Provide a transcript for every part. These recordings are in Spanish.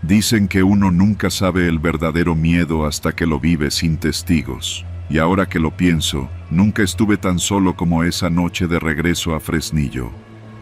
Dicen que uno nunca sabe el verdadero miedo hasta que lo vive sin testigos. Y ahora que lo pienso, nunca estuve tan solo como esa noche de regreso a Fresnillo.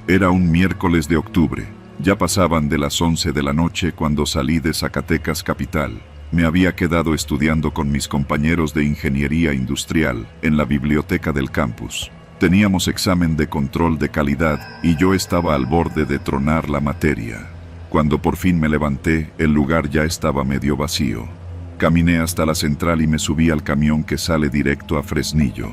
Era un miércoles de octubre. Ya pasaban de las 11 de la noche cuando salí de Zacatecas capital. Me había quedado estudiando con mis compañeros de ingeniería industrial en la biblioteca del campus. Teníamos examen de control de calidad y yo estaba al borde de tronar la materia. Cuando por fin me levanté, el lugar ya estaba medio vacío. Caminé hasta la central y me subí al camión que sale directo a Fresnillo.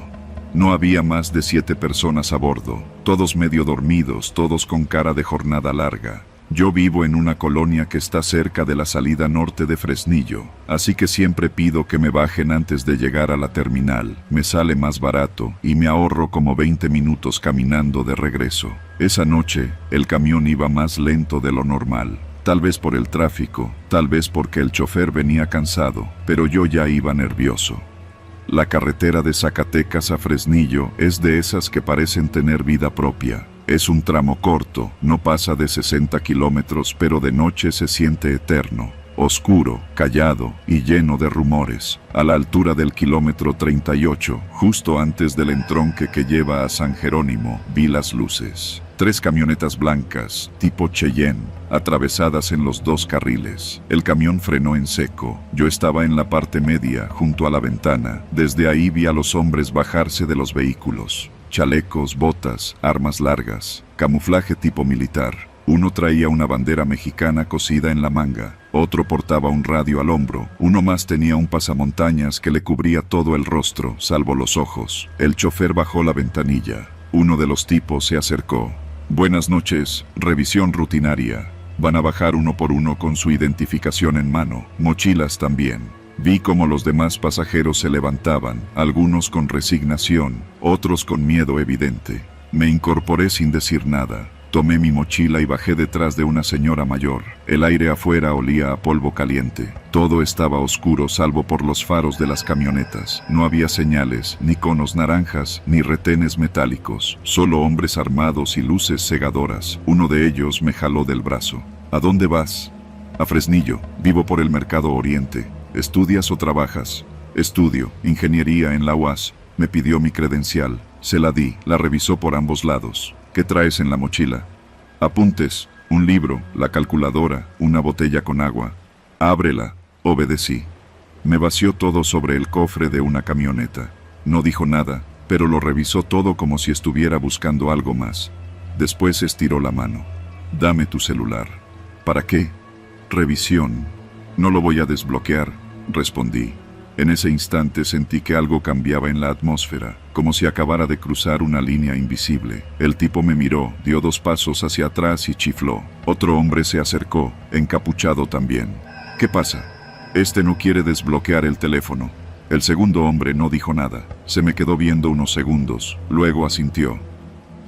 No había más de 7 personas a bordo, todos medio dormidos, todos con cara de jornada larga. Yo vivo en una colonia que está cerca de la salida norte de Fresnillo, así que siempre pido que me bajen antes de llegar a la terminal. Me sale más barato y me ahorro como 20 minutos caminando de regreso. Esa noche, el camión iba más lento de lo normal. Tal vez por el tráfico, tal vez porque el chofer venía cansado, pero yo ya iba nervioso. La carretera de Zacatecas a Fresnillo es de esas que parecen tener vida propia. Es un tramo corto, no pasa de 60 kilómetros, pero de noche se siente eterno, oscuro, callado y lleno de rumores. A la altura del kilómetro 38, justo antes del entronque que lleva a San Jerónimo, vi las luces. 3 camionetas blancas, tipo Cheyenne, atravesadas en los 2 carriles. El camión frenó en seco. Yo estaba en la parte media, junto a la ventana. Desde ahí vi a los hombres bajarse de los vehículos. Chalecos, botas, armas largas, camuflaje tipo militar. Uno traía una bandera mexicana cosida en la manga, otro portaba un radio al hombro, uno más tenía un pasamontañas que le cubría todo el rostro, salvo los ojos. El chofer bajó la ventanilla. Uno de los tipos se acercó. Buenas noches, revisión rutinaria. Van a bajar uno por uno con su identificación en mano, mochilas también. Vi cómo los demás pasajeros se levantaban, algunos con resignación, otros con miedo evidente. Me incorporé sin decir nada. Tomé mi mochila y bajé detrás de una señora mayor. El aire afuera olía a polvo caliente. Todo estaba oscuro salvo por los faros de las camionetas. No había señales, ni conos naranjas, ni retenes metálicos. Solo hombres armados y luces cegadoras. Uno de ellos me jaló del brazo. ¿A dónde vas? A Fresnillo. Vivo por el Mercado Oriente. ¿Estudias o trabajas? Estudio, ingeniería en la UAS. Me pidió mi credencial. Se la di, la revisó por ambos lados. ¿Qué traes en la mochila? Apuntes, un libro, la calculadora, una botella con agua. Ábrela, obedecí. Me vació todo sobre el cofre de una camioneta. No dijo nada, pero lo revisó todo como si estuviera buscando algo más. Después estiró la mano. Dame tu celular. ¿Para qué? Revisión. No lo voy a desbloquear, respondí. En ese instante sentí que algo cambiaba en la atmósfera, como si acabara de cruzar una línea invisible. El tipo me miró, dio 2 pasos hacia atrás y chifló. Otro hombre se acercó, encapuchado también. ¿Qué pasa? Este no quiere desbloquear el teléfono. El segundo hombre no dijo nada. Se me quedó viendo unos segundos, luego asintió.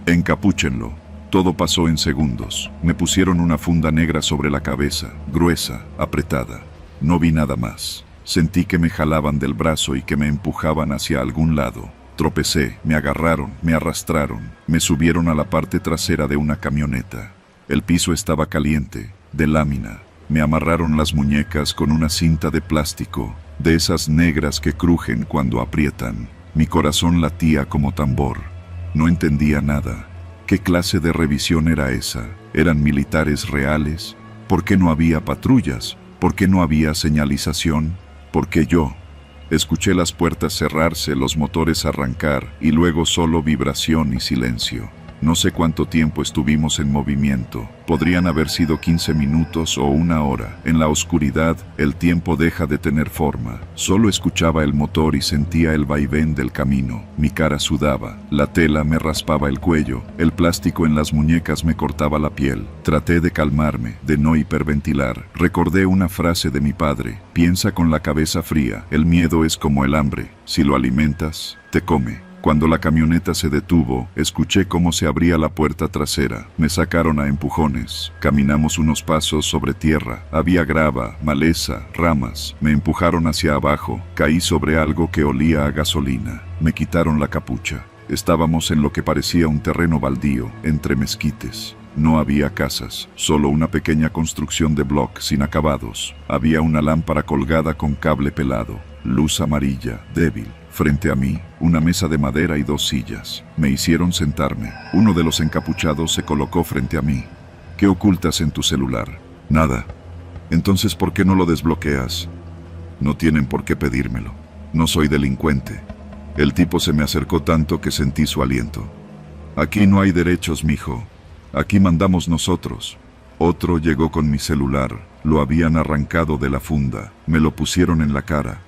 Encapúchenlo. Todo pasó en segundos. Me pusieron una funda negra sobre la cabeza, gruesa, apretada. No vi nada más. Sentí que me jalaban del brazo y que me empujaban hacia algún lado. Tropecé, me agarraron, me arrastraron, me subieron a la parte trasera de una camioneta. El piso estaba caliente, de lámina. Me amarraron las muñecas con una cinta de plástico, de esas negras que crujen cuando aprietan. Mi corazón latía como tambor. No entendía nada. ¿Qué clase de revisión era esa? ¿Eran militares reales? ¿Por qué no había patrullas? ¿Por qué no había señalización? ¿Por qué yo? Escuché las puertas cerrarse, los motores arrancar, y luego solo vibración y silencio. No sé cuánto tiempo estuvimos en movimiento. Podrían haber sido 15 minutos o 1 hora. En la oscuridad, el tiempo deja de tener forma. Solo escuchaba el motor y sentía el vaivén del camino. Mi cara sudaba, la tela me raspaba el cuello, el plástico en las muñecas me cortaba la piel. Traté de calmarme, de no hiperventilar. Recordé una frase de mi padre: piensa con la cabeza fría, el miedo es como el hambre, si lo alimentas, te come. Cuando la camioneta se detuvo, escuché cómo se abría la puerta trasera. Me sacaron a empujones. Caminamos unos pasos sobre tierra. Había grava, maleza, ramas. Me empujaron hacia abajo. Caí sobre algo que olía a gasolina. Me quitaron la capucha. Estábamos en lo que parecía un terreno baldío, entre mezquites. No había casas, solo una pequeña construcción de bloc sin acabados. Había una lámpara colgada con cable pelado, luz amarilla, débil. Frente a mí, una mesa de madera y 2 sillas. Me hicieron sentarme. Uno de los encapuchados se colocó frente a mí. ¿Qué ocultas en tu celular? Nada. Entonces, ¿por qué no lo desbloqueas? No tienen por qué pedírmelo. No soy delincuente. El tipo se me acercó tanto que sentí su aliento. Aquí no hay derechos, mijo. Aquí mandamos nosotros. Otro llegó con mi celular. Lo habían arrancado de la funda. Me lo pusieron en la cara.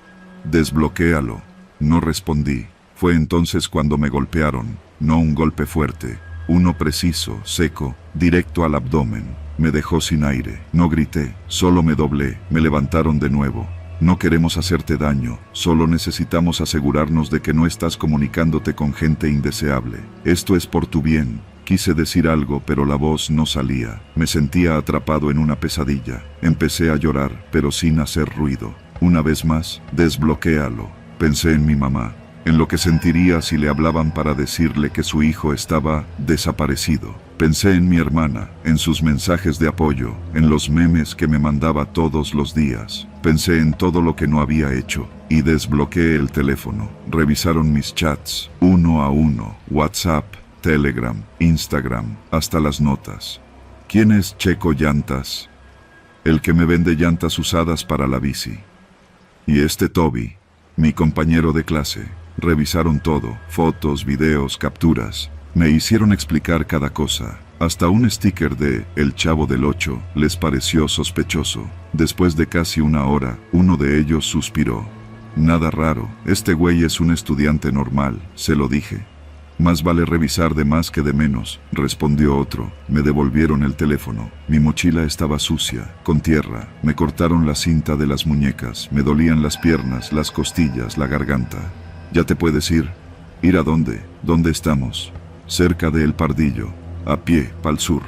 Desbloquéalo. No respondí. Fue entonces cuando me golpearon. No un golpe fuerte. Uno preciso, seco, directo al abdomen. Me dejó sin aire. No grité, solo me doblé. Me levantaron de nuevo. No queremos hacerte daño, solo necesitamos asegurarnos de que no estás comunicándote con gente indeseable. Esto es por tu bien. Quise decir algo, pero la voz no salía. Me sentía atrapado en una pesadilla. Empecé a llorar, pero sin hacer ruido. Una vez más, desbloquéalo. Pensé en mi mamá, en lo que sentiría si le hablaban para decirle que su hijo estaba desaparecido. Pensé en mi hermana, en sus mensajes de apoyo, en los memes que me mandaba todos los días. Pensé en todo lo que no había hecho y desbloqueé el teléfono. Revisaron mis chats, uno a uno, WhatsApp, Telegram, Instagram, hasta las notas. ¿Quién es Checo Llantas? El que me vende llantas usadas para la bici. Y este Toby, mi compañero de clase. Revisaron todo, fotos, videos, capturas. Me hicieron explicar cada cosa. Hasta un sticker de El Chavo del Ocho les pareció sospechoso. Después de casi una hora, uno de ellos suspiró. Nada raro, este güey es un estudiante normal, se lo dije. Más vale revisar de más que de menos, respondió otro. Me devolvieron el teléfono. Mi mochila estaba sucia, con tierra. Me cortaron la cinta de las muñecas. Me dolían las piernas, las costillas, la garganta. ¿Ya te puedes ir? ¿Ir a dónde? ¿Dónde estamos? Cerca de El Pardillo. A pie, pa'l sur.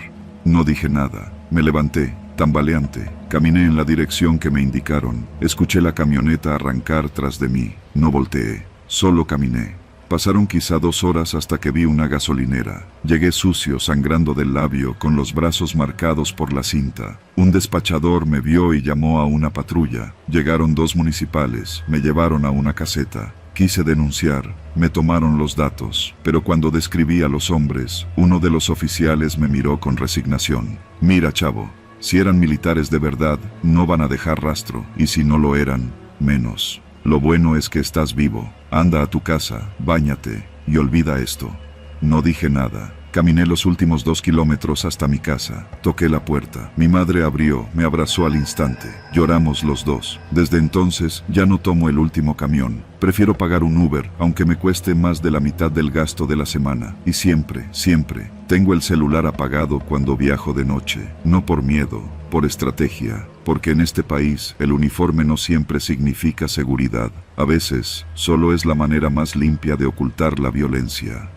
No dije nada. Me levanté, tambaleante. Caminé en la dirección que me indicaron. Escuché la camioneta arrancar tras de mí. No volteé. Solo caminé. Pasaron quizá 2 horas hasta que vi una gasolinera. Llegué sucio, sangrando del labio, con los brazos marcados por la cinta. Un despachador me vio y llamó a una patrulla. Llegaron 2 municipales. Me llevaron a una caseta. Quise denunciar. Me tomaron los datos. Pero cuando describí a los hombres, uno de los oficiales me miró con resignación. Mira, chavo, si eran militares de verdad, no van a dejar rastro. Y si no lo eran, menos. Lo bueno es que estás vivo. Anda a tu casa, báñate y olvida esto. No dije nada. Caminé los últimos 2 kilómetros hasta mi casa. Toqué la puerta. Mi madre abrió, me abrazó al instante. Lloramos los dos. Desde entonces ya no tomo el último camión. Prefiero pagar un Uber, aunque me cueste más de la mitad del gasto de la semana. Y siempre, siempre, tengo el celular apagado cuando viajo de noche. No por miedo, por estrategia. Porque en este país, el uniforme no siempre significa seguridad. A veces, solo es la manera más limpia de ocultar la violencia.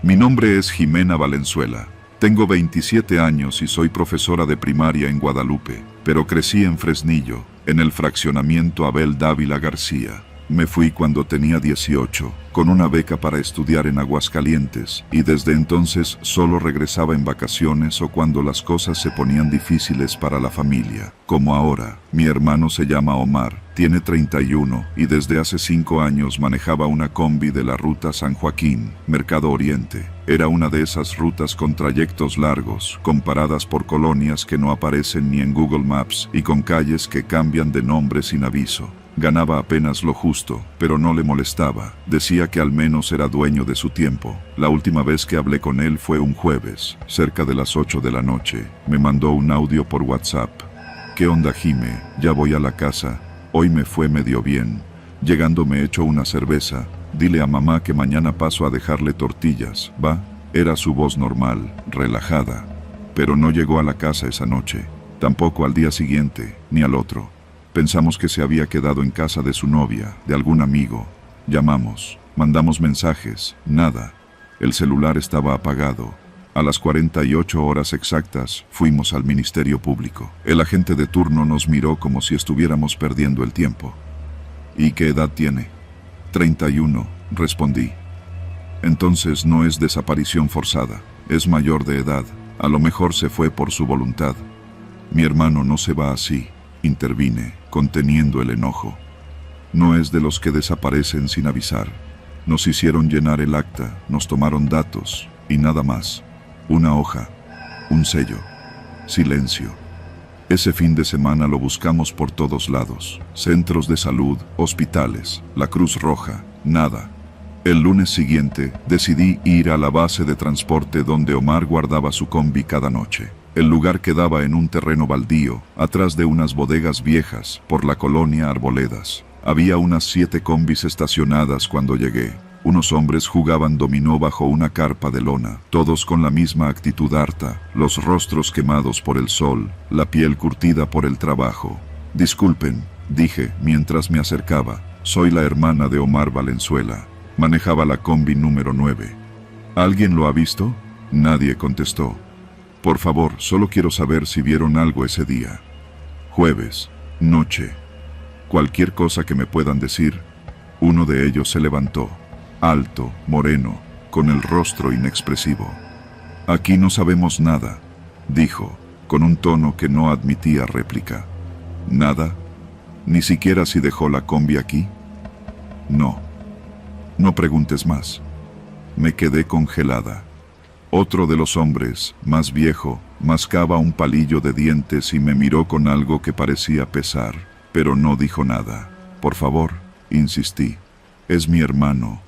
Mi nombre es Jimena Valenzuela. Tengo 27 años y soy profesora de primaria en Guadalupe, pero crecí en Fresnillo, en el fraccionamiento Abel Dávila García. Me fui cuando tenía 18, con una beca para estudiar en Aguascalientes, y desde entonces solo regresaba en vacaciones o cuando las cosas se ponían difíciles para la familia. Como ahora, mi hermano se llama Omar, tiene 31 y desde hace 5 años manejaba una combi de la ruta San Joaquín, Mercado Oriente. Era una de esas rutas con trayectos largos, con paradas por colonias que no aparecen ni en Google Maps y con calles que cambian de nombre sin aviso. Ganaba apenas lo justo, pero no le molestaba. Decía que al menos era dueño de su tiempo. La última vez que hablé con él fue un jueves, cerca de las 8 de la noche. Me mandó un audio por WhatsApp. ¿Qué onda, Jime? Ya voy a la casa. Hoy me fue medio bien. Llegando me echo una cerveza. Dile a mamá que mañana paso a dejarle tortillas, ¿va? Era su voz normal, relajada. Pero no llegó a la casa esa noche. Tampoco al día siguiente, ni al otro. Pensamos que se había quedado en casa de su novia, de algún amigo. Llamamos, mandamos mensajes, nada. El celular estaba apagado. A las 48 horas exactas, fuimos al Ministerio Público. El agente de turno nos miró como si estuviéramos perdiendo el tiempo. ¿Y qué edad tiene? 31, respondí. Entonces no es desaparición forzada, es mayor de edad, a lo mejor se fue por su voluntad. Mi hermano no se va así, intervine, conteniendo el enojo. No es de los que desaparecen sin avisar. Nos hicieron llenar el acta, nos tomaron datos, y nada más. Una hoja, un sello, silencio. Ese fin de semana lo buscamos por todos lados, centros de salud, hospitales, la Cruz Roja, nada. El lunes siguiente decidí ir a la base de transporte donde Omar guardaba su combi cada noche. El lugar quedaba en un terreno baldío, atrás de unas bodegas viejas, por la colonia Arboledas. Había unas 7 combis estacionadas cuando llegué. Unos hombres jugaban dominó bajo una carpa de lona, todos con la misma actitud harta, los rostros quemados por el sol, la piel curtida por el trabajo. Disculpen, dije mientras me acercaba, soy la hermana de Omar Valenzuela. Manejaba la combi número 9. ¿Alguien lo ha visto? Nadie contestó. Por favor, solo quiero saber si vieron algo ese día. Jueves, noche. Cualquier cosa que me puedan decir. Uno de ellos se levantó, alto, moreno, con el rostro inexpresivo. Aquí no sabemos nada, dijo, con un tono que no admitía réplica. ¿Nada? ¿Ni siquiera si dejó la combi aquí? No. No preguntes más. Me quedé congelada. Otro de los hombres, más viejo, mascaba un palillo de dientes y me miró con algo que parecía pesar, pero no dijo nada. Por favor, insistí. Es mi hermano.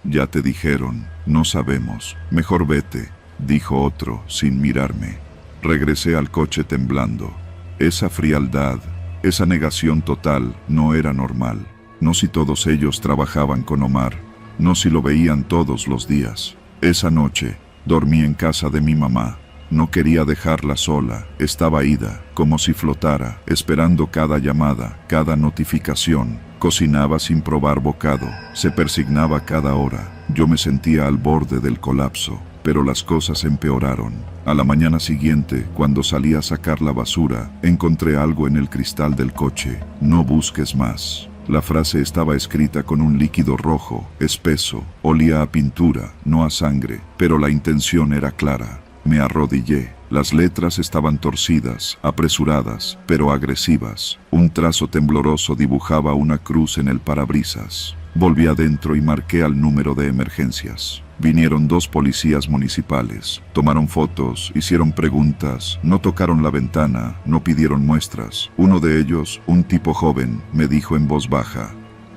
Ya te dijeron, no sabemos. Mejor vete, dijo otro, sin mirarme. Regresé al coche temblando. Esa frialdad, esa negación total, no era normal. No si todos ellos trabajaban con Omar, no si lo veían todos los días. Esa noche, dormí en casa de mi mamá. No quería dejarla sola, estaba ida, como si flotara, esperando cada llamada, cada notificación. Cocinaba sin probar bocado, se persignaba cada hora. Yo me sentía al borde del colapso, pero las cosas empeoraron. A la mañana siguiente, cuando salí a sacar la basura, encontré algo en el cristal del coche. No busques más. La frase estaba escrita con un líquido rojo, espeso, olía a pintura, no a sangre, pero la intención era clara. Me arrodillé. Las letras estaban torcidas, apresuradas, pero agresivas. Un trazo tembloroso dibujaba una cruz en el parabrisas. Volví adentro y marqué al número de emergencias. Vinieron 2 policías municipales, tomaron fotos, hicieron preguntas, no tocaron la ventana, no pidieron muestras. Uno de ellos, un tipo joven, me dijo en voz baja: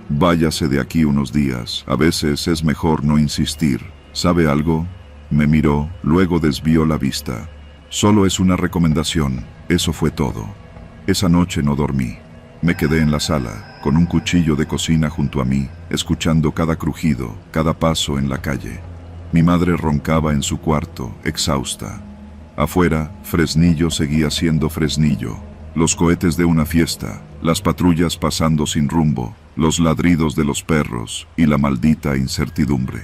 váyase de aquí unos días, a veces es mejor no insistir. ¿Sabe algo? Me miró, luego desvió la vista. Solo es una recomendación, eso fue todo. Esa noche no dormí. Me quedé en la sala, con un cuchillo de cocina junto a mí, escuchando cada crujido, cada paso en la calle. Mi madre roncaba en su cuarto, exhausta. Afuera, Fresnillo seguía siendo Fresnillo. Los cohetes de una fiesta, las patrullas pasando sin rumbo, los ladridos de los perros y la maldita incertidumbre.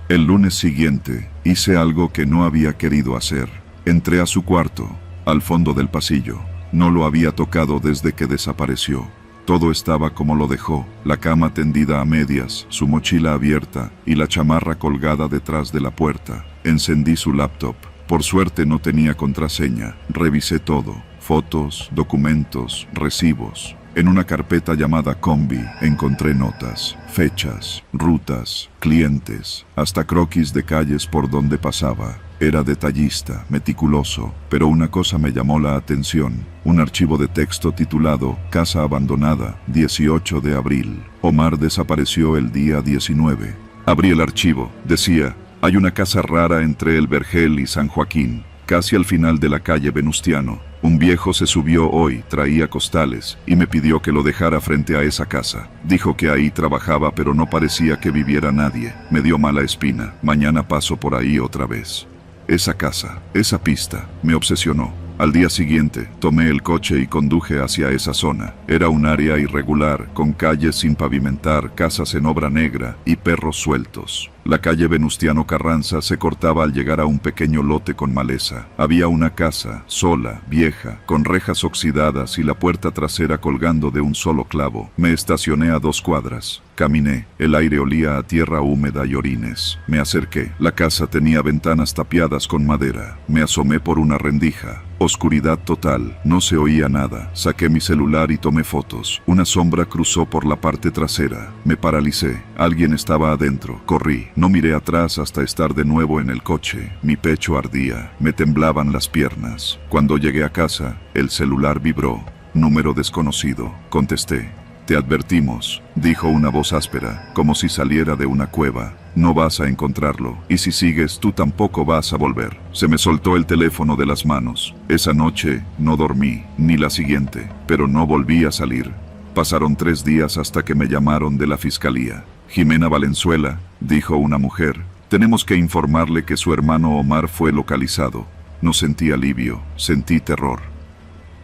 El lunes siguiente, hice algo que no había querido hacer. Entré a su cuarto, al fondo del pasillo. No lo había tocado desde que desapareció. Todo estaba como lo dejó, la cama tendida a medias, su mochila abierta y la chamarra colgada detrás de la puerta. Encendí su laptop. Por suerte no tenía contraseña. Revisé todo, fotos, documentos, recibos. En una carpeta llamada Combi encontré notas, fechas, rutas, clientes, hasta croquis de calles por donde pasaba. Era detallista, meticuloso, pero una cosa me llamó la atención. Un archivo de texto titulado Casa Abandonada, 18 de abril. Omar desapareció el día 19. Abrí el archivo. Decía: hay una casa rara entre El Vergel y San Joaquín, casi al final de la calle Venustiano. Un viejo se subió hoy, traía costales, y me pidió que lo dejara frente a esa casa. Dijo que ahí trabajaba, pero no parecía que viviera nadie. Me dio mala espina. Mañana paso por ahí otra vez. Esa casa, esa pista, me obsesionó. Al día siguiente, tomé el coche y conduje hacia esa zona. Era un área irregular, con calles sin pavimentar, casas en obra negra y perros sueltos. La calle Venustiano Carranza se cortaba al llegar a un pequeño lote con maleza. Había una casa, sola, vieja, con rejas oxidadas y la puerta trasera colgando de un solo clavo. Me estacioné a 2 cuadras. Caminé. El aire olía a tierra húmeda y orines. Me acerqué. La casa tenía ventanas tapiadas con madera. Me asomé por una rendija. Oscuridad total. No se oía nada. Saqué mi celular y tomé fotos. Una sombra cruzó por la parte trasera. Me paralicé. Alguien estaba adentro. Corrí. No miré atrás hasta estar de nuevo en el coche. Mi pecho ardía. Me temblaban las piernas. Cuando llegué a casa, el celular vibró. Número desconocido. Contesté. Te advertimos, dijo una voz áspera, como si saliera de una cueva. No vas a encontrarlo, y si sigues tú tampoco vas a volver. Se me soltó el teléfono de las manos. Esa noche no dormí, ni la siguiente, pero no volví a salir. Pasaron 3 días hasta que me llamaron de la fiscalía. Jimena Valenzuela, dijo una mujer, tenemos que informarle que su hermano Omar fue localizado. No sentí alivio, sentí terror.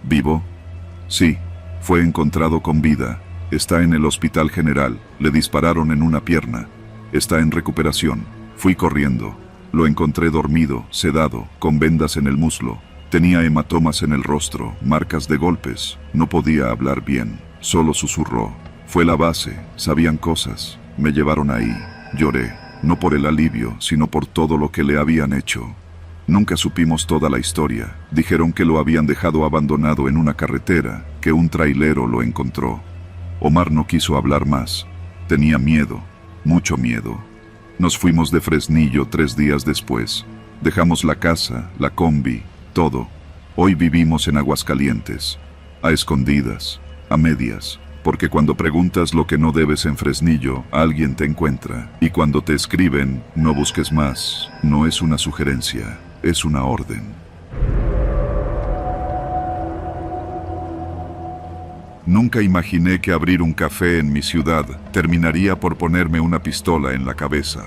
¿Vivo? Sí, fue encontrado con vida. Está en el hospital general, le dispararon en una pierna. Está en recuperación. Fui corriendo. Lo encontré dormido, sedado, con vendas en el muslo. Tenía hematomas en el rostro, marcas de golpes. No podía hablar bien, solo susurró. Fue la base, sabían cosas. Me llevaron ahí. Lloré, no por el alivio, sino por todo lo que le habían hecho. Nunca supimos toda la historia. Dijeron que lo habían dejado abandonado en una carretera, que un trailero lo encontró. Omar no quiso hablar más. Tenía miedo, mucho miedo. Nos fuimos de Fresnillo 3 días después. Dejamos la casa, la combi, todo. Hoy vivimos en Aguascalientes. A escondidas, a medias. Porque cuando preguntas lo que no debes en Fresnillo, alguien te encuentra. Y cuando te escriben, no busques más. No es una sugerencia, es una orden. Nunca imaginé que abrir un café en mi ciudad terminaría por ponerme una pistola en la cabeza.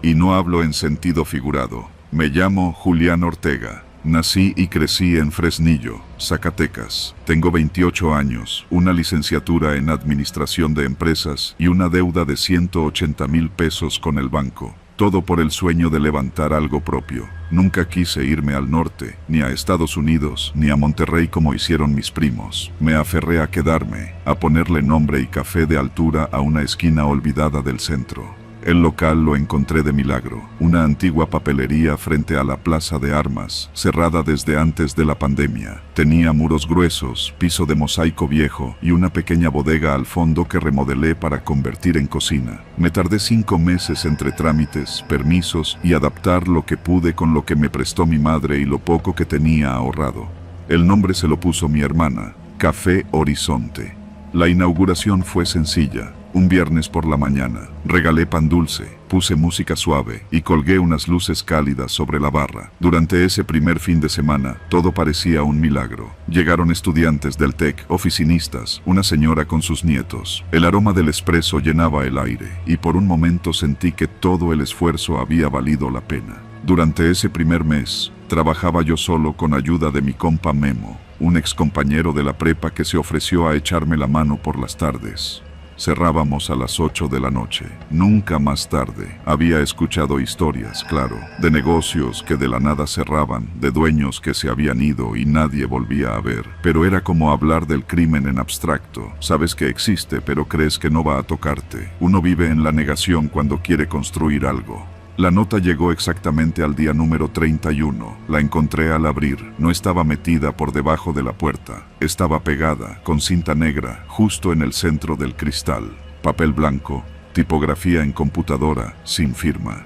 Y no hablo en sentido figurado. Me llamo Julián Ortega. Nací y crecí en Fresnillo, Zacatecas. Tengo 28 años, una licenciatura en Administración de Empresas y una deuda de 180,000 pesos con el banco. Todo por el sueño de levantar algo propio. Nunca quise irme al norte, ni a Estados Unidos, ni a Monterrey como hicieron mis primos. Me aferré a quedarme, a ponerle nombre y café de altura a una esquina olvidada del centro. El local lo encontré de milagro, una antigua papelería frente a la plaza de armas, cerrada desde antes de la pandemia. Tenía muros gruesos, piso de mosaico viejo y una pequeña bodega al fondo que remodelé para convertir en cocina. Me tardé 5 meses entre trámites, permisos y adaptar lo que pude con lo que me prestó mi madre y lo poco que tenía ahorrado. El nombre se lo puso mi hermana, Café Horizonte. La inauguración fue sencilla. Un viernes por la mañana, regalé pan dulce, puse música suave y colgué unas luces cálidas sobre la barra. Durante ese primer fin de semana, todo parecía un milagro. Llegaron estudiantes del TEC, oficinistas, una señora con sus nietos. El aroma del espresso llenaba el aire y por un momento sentí que todo el esfuerzo había valido la pena. Durante ese primer mes, trabajaba yo solo con ayuda de mi compa Memo, un ex compañero de la prepa que se ofreció a echarme la mano por las tardes. Cerrábamos a las 8 de la noche, nunca más tarde. Había escuchado historias, claro, de negocios que de la nada cerraban, de dueños que se habían ido y nadie volvía a ver. Pero era como hablar del crimen en abstracto. Sabes que existe, pero crees que no va a tocarte. Uno vive en la negación cuando quiere construir algo. La nota llegó exactamente al día número 31. La encontré al abrir. No estaba metida por debajo de la puerta. Estaba pegada, con cinta negra, justo en el centro del cristal. Papel blanco, tipografía en computadora, sin firma.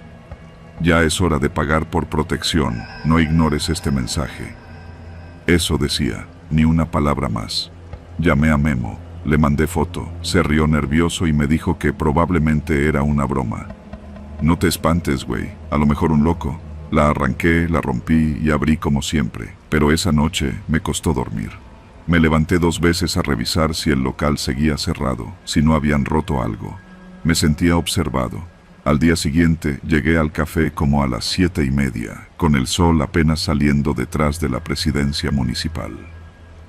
Ya es hora de pagar por protección. No ignores este mensaje. Eso decía, ni una palabra más. Llamé a Memo, le mandé foto. Se rió nervioso y me dijo que probablemente era una broma. No te espantes, güey, a lo mejor un loco. La arranqué, la rompí y abrí como siempre, pero esa noche me costó dormir. Me levanté 2 veces a revisar si el local seguía cerrado, si no habían roto algo. Me sentía observado. Al día siguiente llegué al café como a las 7:30, con el sol apenas saliendo detrás de la presidencia municipal.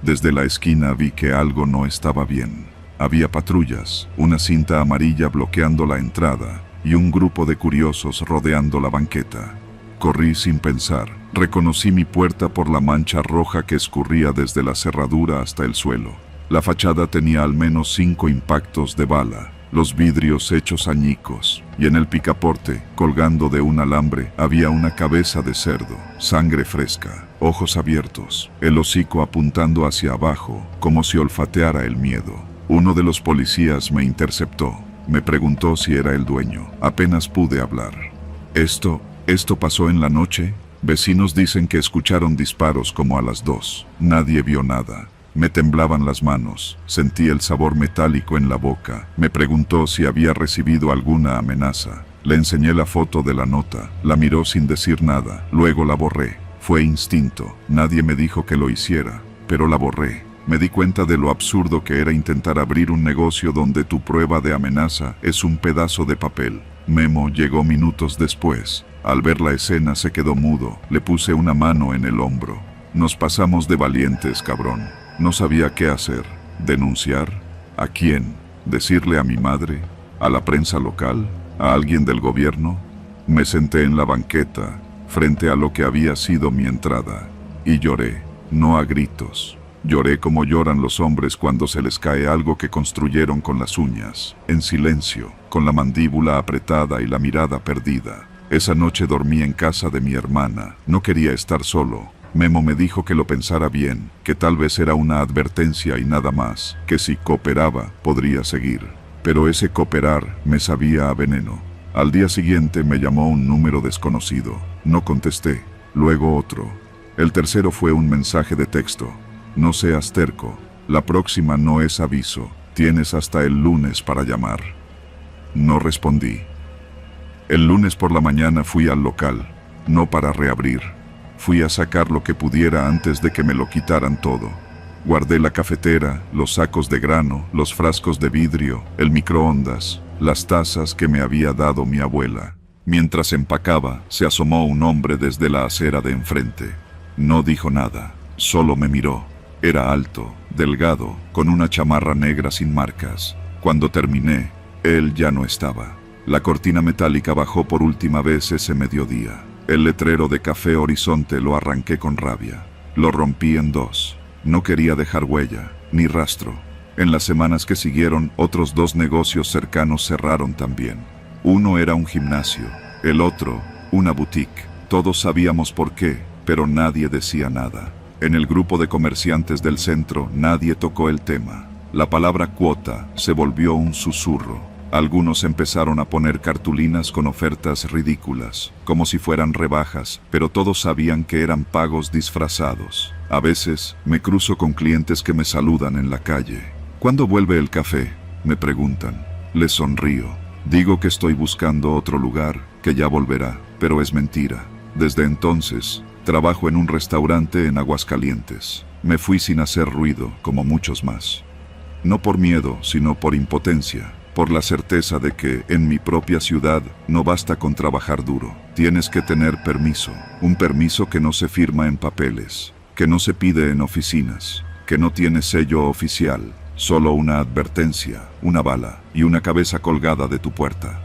Desde la esquina vi que algo no estaba bien. Había patrullas, una cinta amarilla bloqueando la entrada y un grupo de curiosos rodeando la banqueta. Corrí sin pensar. Reconocí mi puerta por la mancha roja que escurría desde la cerradura hasta el suelo. La fachada tenía al menos 5 impactos de bala, los vidrios hechos añicos, y en el picaporte, colgando de un alambre, había una cabeza de cerdo, sangre fresca, ojos abiertos, el hocico apuntando hacia abajo, como si olfateara el miedo. Uno de los policías me interceptó. Me preguntó si era el dueño. Apenas pude hablar. ¿Esto pasó en la noche? Vecinos dicen que escucharon disparos como a las 2. Nadie vio nada. Me temblaban las manos. Sentí el sabor metálico en la boca. Me preguntó si había recibido alguna amenaza. Le enseñé la foto de la nota. La miró sin decir nada. Luego la borré. Fue instinto. Nadie me dijo que lo hiciera, pero la borré. Me di cuenta de lo absurdo que era intentar abrir un negocio donde tu prueba de amenaza es un pedazo de papel. Memo llegó minutos después. Al ver la escena se quedó mudo. Le puse una mano en el hombro. Nos pasamos de valientes, cabrón. No sabía qué hacer. ¿Denunciar? ¿A quién? ¿Decirle a mi madre? ¿A la prensa local? ¿A alguien del gobierno? Me senté en la banqueta, frente a lo que había sido mi entrada, y lloré, no a gritos. Lloré como lloran los hombres cuando se les cae algo que construyeron con las uñas, en silencio, con la mandíbula apretada y la mirada perdida. Esa noche dormí en casa de mi hermana. No quería estar solo. Memo me dijo que lo pensara bien, que tal vez era una advertencia y nada más, que si cooperaba, podría seguir. Pero ese cooperar me sabía a veneno. Al día siguiente me llamó un número desconocido. No contesté. Luego otro. El tercero fue un mensaje de texto. No seas terco. La próxima no es aviso. Tienes hasta el lunes para llamar. No respondí. El lunes por la mañana fui al local. No para reabrir. Fui a sacar lo que pudiera antes de que me lo quitaran todo. Guardé la cafetera, los sacos de grano, los frascos de vidrio, el microondas, las tazas que me había dado mi abuela. Mientras empacaba, se asomó un hombre desde la acera de enfrente. No dijo nada, solo me miró. Era alto, delgado, con una chamarra negra sin marcas. Cuando terminé, él ya no estaba. La cortina metálica bajó por última vez ese mediodía. El letrero de Café Horizonte lo arranqué con rabia. Lo rompí en 2. No quería dejar huella, ni rastro. En las semanas que siguieron, otros 2 negocios cercanos cerraron también. Uno era un gimnasio, el otro, una boutique. Todos sabíamos por qué, pero nadie decía nada. En el grupo de comerciantes del centro, nadie tocó el tema. La palabra cuota se volvió un susurro. Algunos empezaron a poner cartulinas con ofertas ridículas, como si fueran rebajas, pero todos sabían que eran pagos disfrazados. A veces me cruzo con clientes que me saludan en la calle. ¿Cuándo vuelve el café?, me preguntan. Les sonrío. Digo que estoy buscando otro lugar, que ya volverá, pero es mentira. Desde entonces, trabajo en un restaurante en Aguascalientes. Me fui sin hacer ruido, como muchos más. No por miedo, sino por impotencia. Por la certeza de que, en mi propia ciudad, no basta con trabajar duro. Tienes que tener permiso. Un permiso que no se firma en papeles, que no se pide en oficinas, que no tiene sello oficial, solo una advertencia, una bala y una cabeza colgada de tu puerta.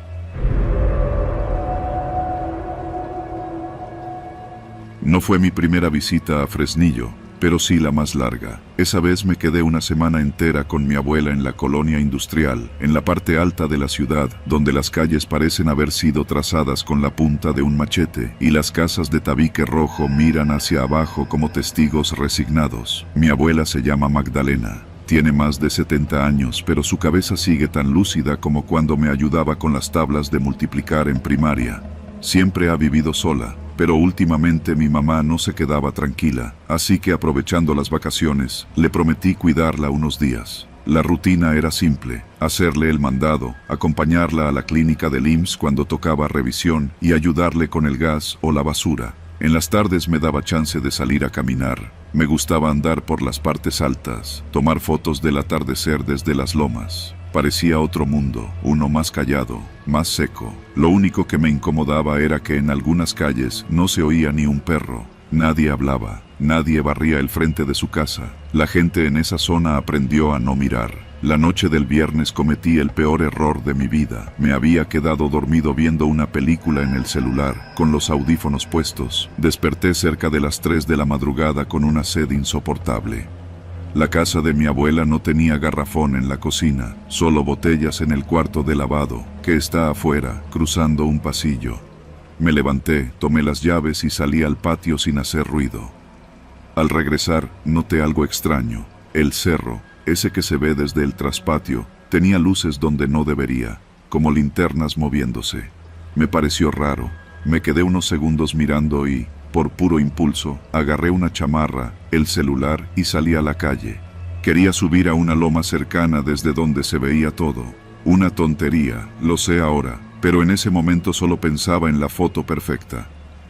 No fue mi primera visita a Fresnillo, pero sí la más larga. Esa vez me quedé una semana entera con mi abuela en la colonia industrial, en la parte alta de la ciudad, donde las calles parecen haber sido trazadas con la punta de un machete, y las casas de tabique rojo miran hacia abajo como testigos resignados. Mi abuela se llama Magdalena. Tiene más de 70 años, pero su cabeza sigue tan lúcida como cuando me ayudaba con las tablas de multiplicar en primaria. Siempre ha vivido sola, pero últimamente mi mamá no se quedaba tranquila, así que aprovechando las vacaciones, le prometí cuidarla unos días. La rutina era simple: hacerle el mandado, acompañarla a la clínica del IMSS cuando tocaba revisión y ayudarle con el gas o la basura. En las tardes me daba chance de salir a caminar. Me gustaba andar por las partes altas, tomar fotos del atardecer desde las lomas. Parecía otro mundo, uno más callado, más seco. Lo único que me incomodaba era que en algunas calles no se oía ni un perro. Nadie hablaba, nadie barría el frente de su casa. La gente en esa zona aprendió a no mirar. La noche del viernes cometí el peor error de mi vida. Me había quedado dormido viendo una película en el celular, con los audífonos puestos. Desperté cerca de las 3 de la madrugada con una sed insoportable. La casa de mi abuela no tenía garrafón en la cocina, solo botellas en el cuarto de lavado, que está afuera, cruzando un pasillo. Me levanté, tomé las llaves y salí al patio sin hacer ruido. Al regresar, noté algo extraño. El cerro, ese que se ve desde el traspatio, tenía luces donde no debería, como linternas moviéndose. Me pareció raro. Me quedé unos segundos mirando y, por puro impulso, agarré una chamarra, el celular y salí a la calle. Quería subir a una loma cercana desde donde se veía todo. Una tontería, lo sé ahora, pero en ese momento solo pensaba en la foto perfecta.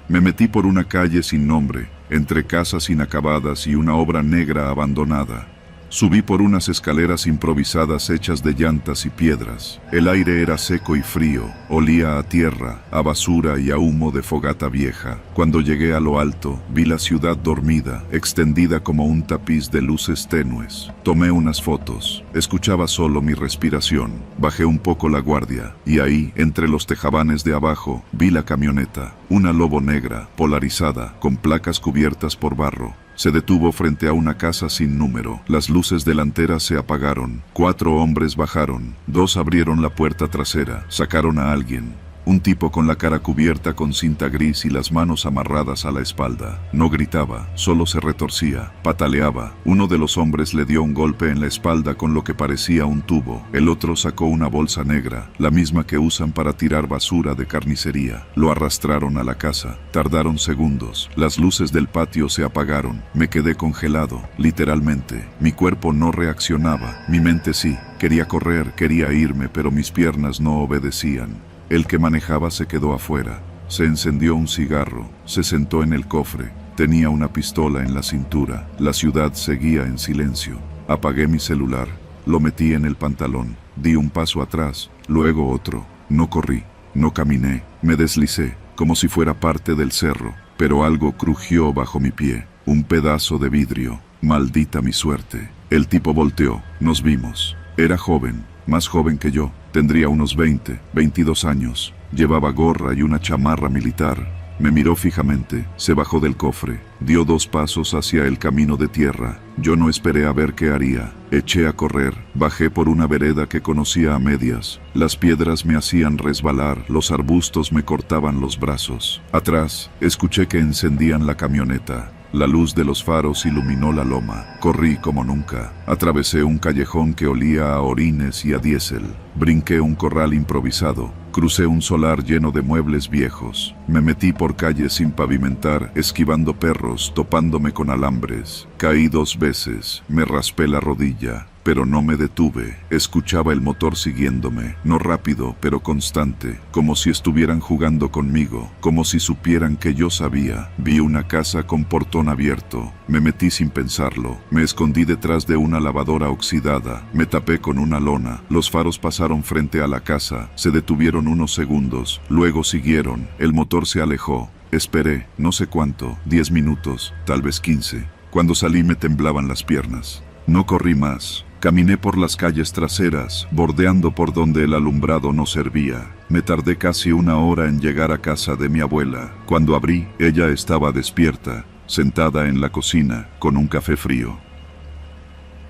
Me metí por una calle sin nombre, entre casas inacabadas y una obra negra abandonada. Subí por unas escaleras improvisadas hechas de llantas y piedras. El aire era seco y frío, olía a tierra, a basura y a humo de fogata vieja. Cuando llegué a lo alto, vi la ciudad dormida, extendida como un tapiz de luces tenues. Tomé unas fotos, escuchaba solo mi respiración. Bajé un poco la guardia, y ahí, entre los tejabanes de abajo, vi la camioneta, una Lobo negra, polarizada, con placas cubiertas por barro. Se detuvo frente a una casa sin número. Las luces delanteras se apagaron. 4 hombres bajaron. 2 abrieron la puerta trasera. Sacaron a alguien. Un tipo con la cara cubierta con cinta gris y las manos amarradas a la espalda. No gritaba, solo se retorcía, pataleaba. Uno de los hombres le dio un golpe en la espalda con lo que parecía un tubo. El otro sacó una bolsa negra, la misma que usan para tirar basura de carnicería. Lo arrastraron a la casa. Tardaron segundos. Las luces del patio se apagaron. Me quedé congelado, literalmente. Mi cuerpo no reaccionaba, mi mente sí. Quería correr, quería irme, pero mis piernas no obedecían. El que manejaba se quedó afuera. Se encendió un cigarro, se sentó en el cofre. Tenía una pistola en la cintura. La ciudad seguía en silencio. Apagué mi celular, lo metí en el pantalón. Di un paso atrás, luego otro. No corrí, no caminé, me deslicé, como si fuera parte del cerro. Pero algo crujió bajo mi pie. Un pedazo de vidrio. Maldita mi suerte. El tipo volteó, nos vimos. Era joven, más joven que yo. Tendría unos 20, 22 años. Llevaba gorra y una chamarra militar. Me miró fijamente, se bajó del cofre, dio 2 pasos hacia el camino de tierra. Yo no esperé a ver qué haría. Eché a correr, bajé por una vereda que conocía a medias. Las piedras me hacían resbalar, los arbustos me cortaban los brazos. Atrás, escuché que encendían la camioneta. La luz de los faros iluminó la loma. Corrí como nunca. Atravesé un callejón que olía a orines y a diésel. Brinqué un corral improvisado. Crucé un solar lleno de muebles viejos. Me metí por calles sin pavimentar, esquivando perros, topándome con alambres. Caí 2 veces. Me raspé la rodilla. Pero no me detuve. Escuchaba el motor siguiéndome, no rápido, pero constante, como si estuvieran jugando conmigo, como si supieran que yo sabía. Vi una casa con portón abierto. Me metí sin pensarlo. Me escondí detrás de una lavadora oxidada. Me tapé con una lona. Los faros pasaron frente a la casa. Se detuvieron unos segundos. Luego siguieron. El motor se alejó. Esperé, no sé cuánto, 10 minutos, tal vez 15. Cuando salí me temblaban las piernas. No corrí más. Caminé por las calles traseras, bordeando por donde el alumbrado no servía. Me tardé casi 1 hora en llegar a casa de mi abuela. Cuando abrí, ella estaba despierta, sentada en la cocina, con un café frío.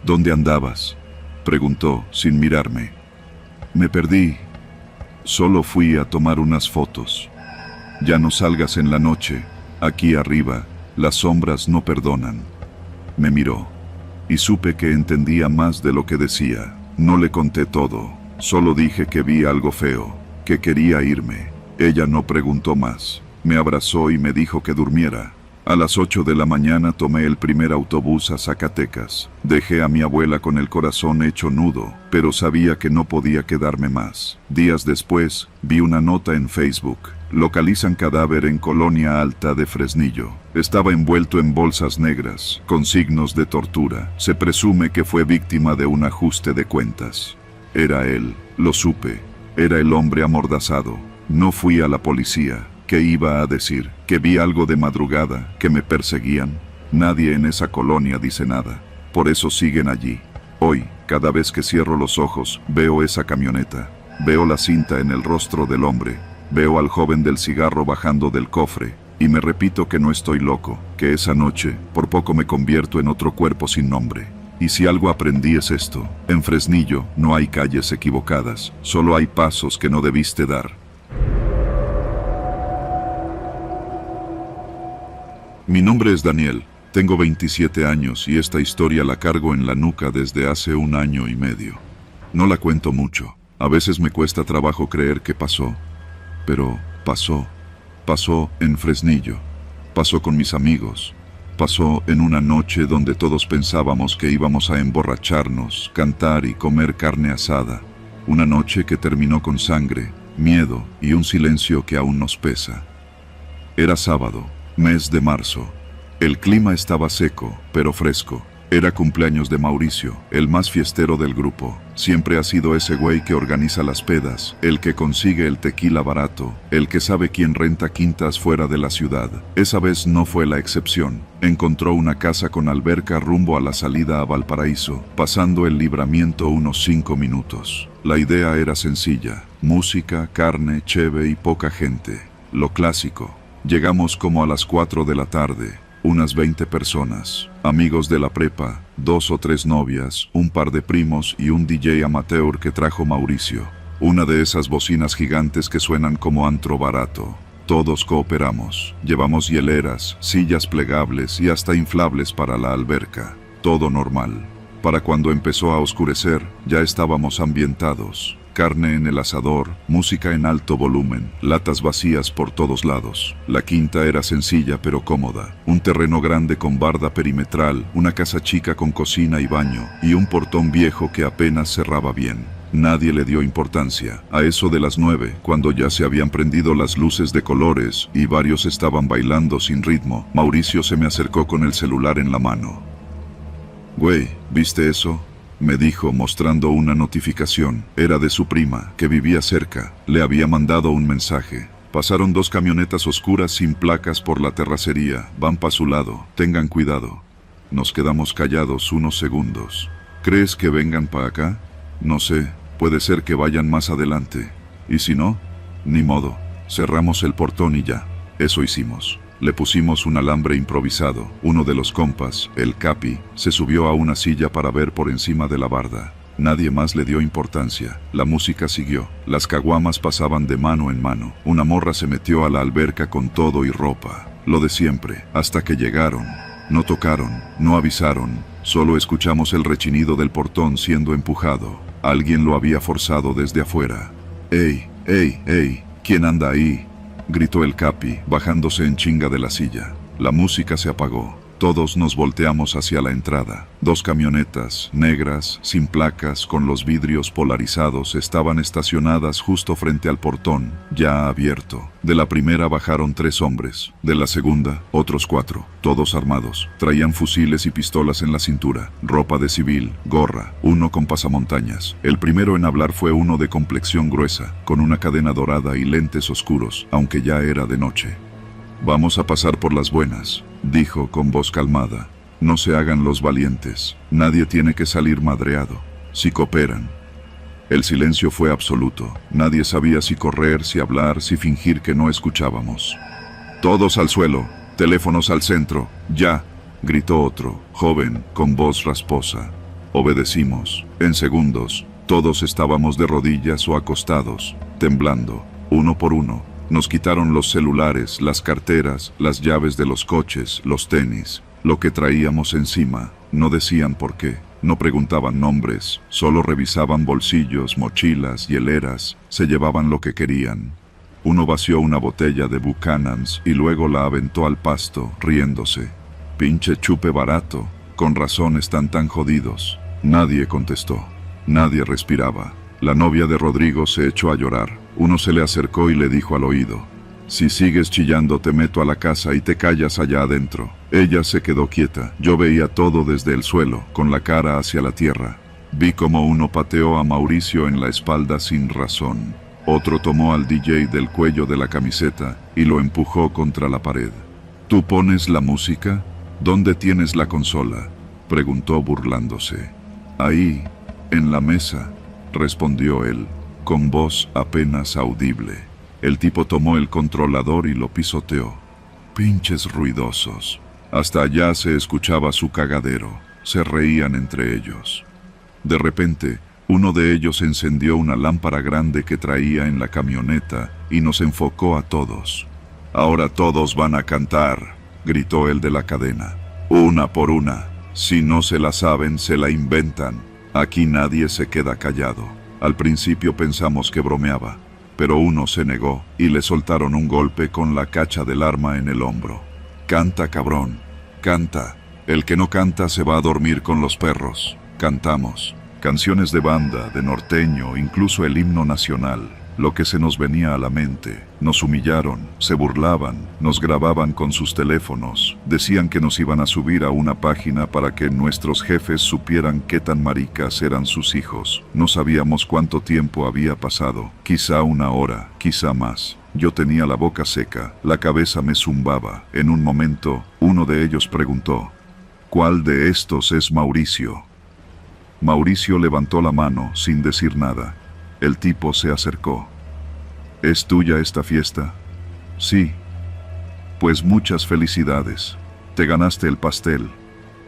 ¿Dónde andabas?, preguntó, sin mirarme. Me perdí. Solo fui a tomar unas fotos. Ya no salgas en la noche. Aquí arriba, las sombras no perdonan. Me miró. Y supe que entendía más de lo que decía. No le conté todo, solo dije que vi algo feo, que quería irme. Ella no preguntó más. Me abrazó y me dijo que durmiera. A las 8 de la mañana tomé el primer autobús a Zacatecas. Dejé a mi abuela con el corazón hecho nudo, pero sabía que no podía quedarme más. Días después, vi una nota en Facebook. Localizan cadáver en Colonia Alta de Fresnillo. Estaba envuelto en bolsas negras, con signos de tortura. Se presume que fue víctima de un ajuste de cuentas. Era él, lo supe. Era el hombre amordazado. No fui a la policía. ¿Qué iba a decir? ¿Que vi algo de madrugada? ¿Que me perseguían? Nadie en esa colonia dice nada. Por eso siguen allí. Hoy, cada vez que cierro los ojos, veo esa camioneta. Veo la cinta en el rostro del hombre. Veo al joven del cigarro bajando del cofre. Y me repito que no estoy loco, que esa noche, por poco me convierto en otro cuerpo sin nombre. Y si algo aprendí es esto: en Fresnillo no hay calles equivocadas, solo hay pasos que no debiste dar. Mi nombre es Daniel, tengo 27 años y esta historia la cargo en la nuca desde hace 1 año y medio. No la cuento mucho, a veces me cuesta trabajo creer que pasó, pero pasó. Pasó en Fresnillo, pasó con mis amigos, pasó en una noche donde todos pensábamos que íbamos a emborracharnos, cantar y comer carne asada. Una noche que terminó con sangre, miedo y un silencio que aún nos pesa. Era sábado, mes de marzo. El clima estaba seco, pero fresco. Era cumpleaños de Mauricio, el más fiestero del grupo. Siempre ha sido ese güey que organiza las pedas, el que consigue el tequila barato, el que sabe quién renta quintas fuera de la ciudad. Esa vez no fue la excepción. Encontró una casa con alberca rumbo a la salida a Valparaíso, pasando el libramiento unos 5 minutos. La idea era sencilla: música, carne, cheve y poca gente. Lo clásico. Llegamos como a las 4 de la tarde. Unas 20 personas, amigos de la prepa, 2 o 3 novias, un par de primos y un DJ amateur que trajo Mauricio. Una de esas bocinas gigantes que suenan como antro barato. Todos cooperamos, llevamos hieleras, sillas plegables y hasta inflables para la alberca. Todo normal. Para cuando empezó a oscurecer, ya estábamos ambientados. Carne en el asador, música en alto volumen, latas vacías por todos lados. La quinta era sencilla pero cómoda. Un terreno grande con barda perimetral, una casa chica con cocina y baño, y un portón viejo que apenas cerraba bien. Nadie le dio importancia. A eso de las 9, cuando ya se habían prendido las luces de colores y varios estaban bailando sin ritmo, Mauricio se me acercó con el celular en la mano. «Güey, ¿viste eso?», me dijo mostrando una notificación. Era de su prima, que vivía cerca. Le había mandado un mensaje. Pasaron 2 camionetas oscuras sin placas por la terracería. Van pa' su lado. Tengan cuidado. Nos quedamos callados unos segundos. ¿Crees que vengan pa' acá? No sé. Puede ser que vayan más adelante. ¿Y si no? Ni modo. Cerramos el portón y ya. Eso hicimos. Le pusimos un alambre improvisado. Uno de los compas, el Capi, se subió a una silla para ver por encima de la barda. Nadie más le dio importancia. La música siguió. Las caguamas pasaban de mano en mano. Una morra se metió a la alberca con todo y ropa. Lo de siempre, hasta que llegaron. No tocaron, no avisaron. Solo escuchamos el rechinido del portón siendo empujado. Alguien lo había forzado desde afuera. ¡Ey, ey, ey! ¿Quién anda ahí?, gritó el Capi, bajándose en chinga de la silla. La música se apagó. Todos nos volteamos hacia la entrada. 2 camionetas, negras, sin placas, con los vidrios polarizados, estaban estacionadas justo frente al portón, ya abierto. De la primera bajaron 3 hombres. De la segunda, otros 4, todos armados. Traían fusiles y pistolas en la cintura, ropa de civil, gorra, uno con pasamontañas. El primero en hablar fue uno de complexión gruesa, con una cadena dorada y lentes oscuros, aunque ya era de noche. «Vamos a pasar por las buenas», dijo con voz calmada. «No se hagan los valientes. Nadie tiene que salir madreado. Si cooperan». El silencio fue absoluto. Nadie sabía si correr, si hablar, si fingir que no escuchábamos. «Todos al suelo. Teléfonos al centro. Ya», gritó otro, joven, con voz rasposa. Obedecimos. En segundos, todos estábamos de rodillas o acostados, temblando, uno por uno. Nos quitaron los celulares, las carteras, las llaves de los coches, los tenis, lo que traíamos encima. No decían por qué, no preguntaban nombres, solo revisaban bolsillos, mochilas, hieleras, se llevaban lo que querían. Uno vació una botella de Buchanan's y luego la aventó al pasto, riéndose. «Pinche chupe barato, con razón están tan jodidos». Nadie contestó, nadie respiraba. La novia de Rodrigo se echó a llorar. Uno se le acercó y le dijo al oído: «Si sigues chillando te meto a la casa y te callas allá adentro». Ella se quedó quieta. Yo veía todo desde el suelo, con la cara hacia la tierra. Vi como uno pateó a Mauricio en la espalda sin razón. Otro tomó al DJ del cuello de la camiseta y lo empujó contra la pared. ¿Tú pones la música? ¿Dónde tienes la consola?, preguntó burlándose. Ahí, en la mesa, respondió él, con voz apenas audible. El tipo tomó el controlador y lo pisoteó. Pinches ruidosos. Hasta allá se escuchaba su cagadero. Se reían entre ellos. De repente, uno de ellos encendió una lámpara grande que traía en la camioneta y nos enfocó a todos. «Ahora todos van a cantar», gritó el de la cadena. «Una por una. Si no se la saben, se la inventan. Aquí nadie se queda callado». Al principio pensamos que bromeaba, pero uno se negó y le soltaron un golpe con la cacha del arma en el hombro. «Canta, cabrón, canta. El que no canta se va a dormir con los perros». Cantamos. Canciones de banda, de norteño, incluso el himno nacional. Lo que se nos venía a la mente. Nos humillaron, se burlaban, nos grababan con sus teléfonos. Decían que nos iban a subir a una página para que nuestros jefes supieran qué tan maricas eran sus hijos. No sabíamos cuánto tiempo había pasado. Quizá una hora, quizá más. Yo tenía la boca seca, la cabeza me zumbaba. En un momento, uno de ellos preguntó: «¿Cuál de estos es Mauricio?». Mauricio levantó la mano sin decir nada. El tipo se acercó. «¿Es tuya esta fiesta?». «Sí». «Pues muchas felicidades. Te ganaste el pastel».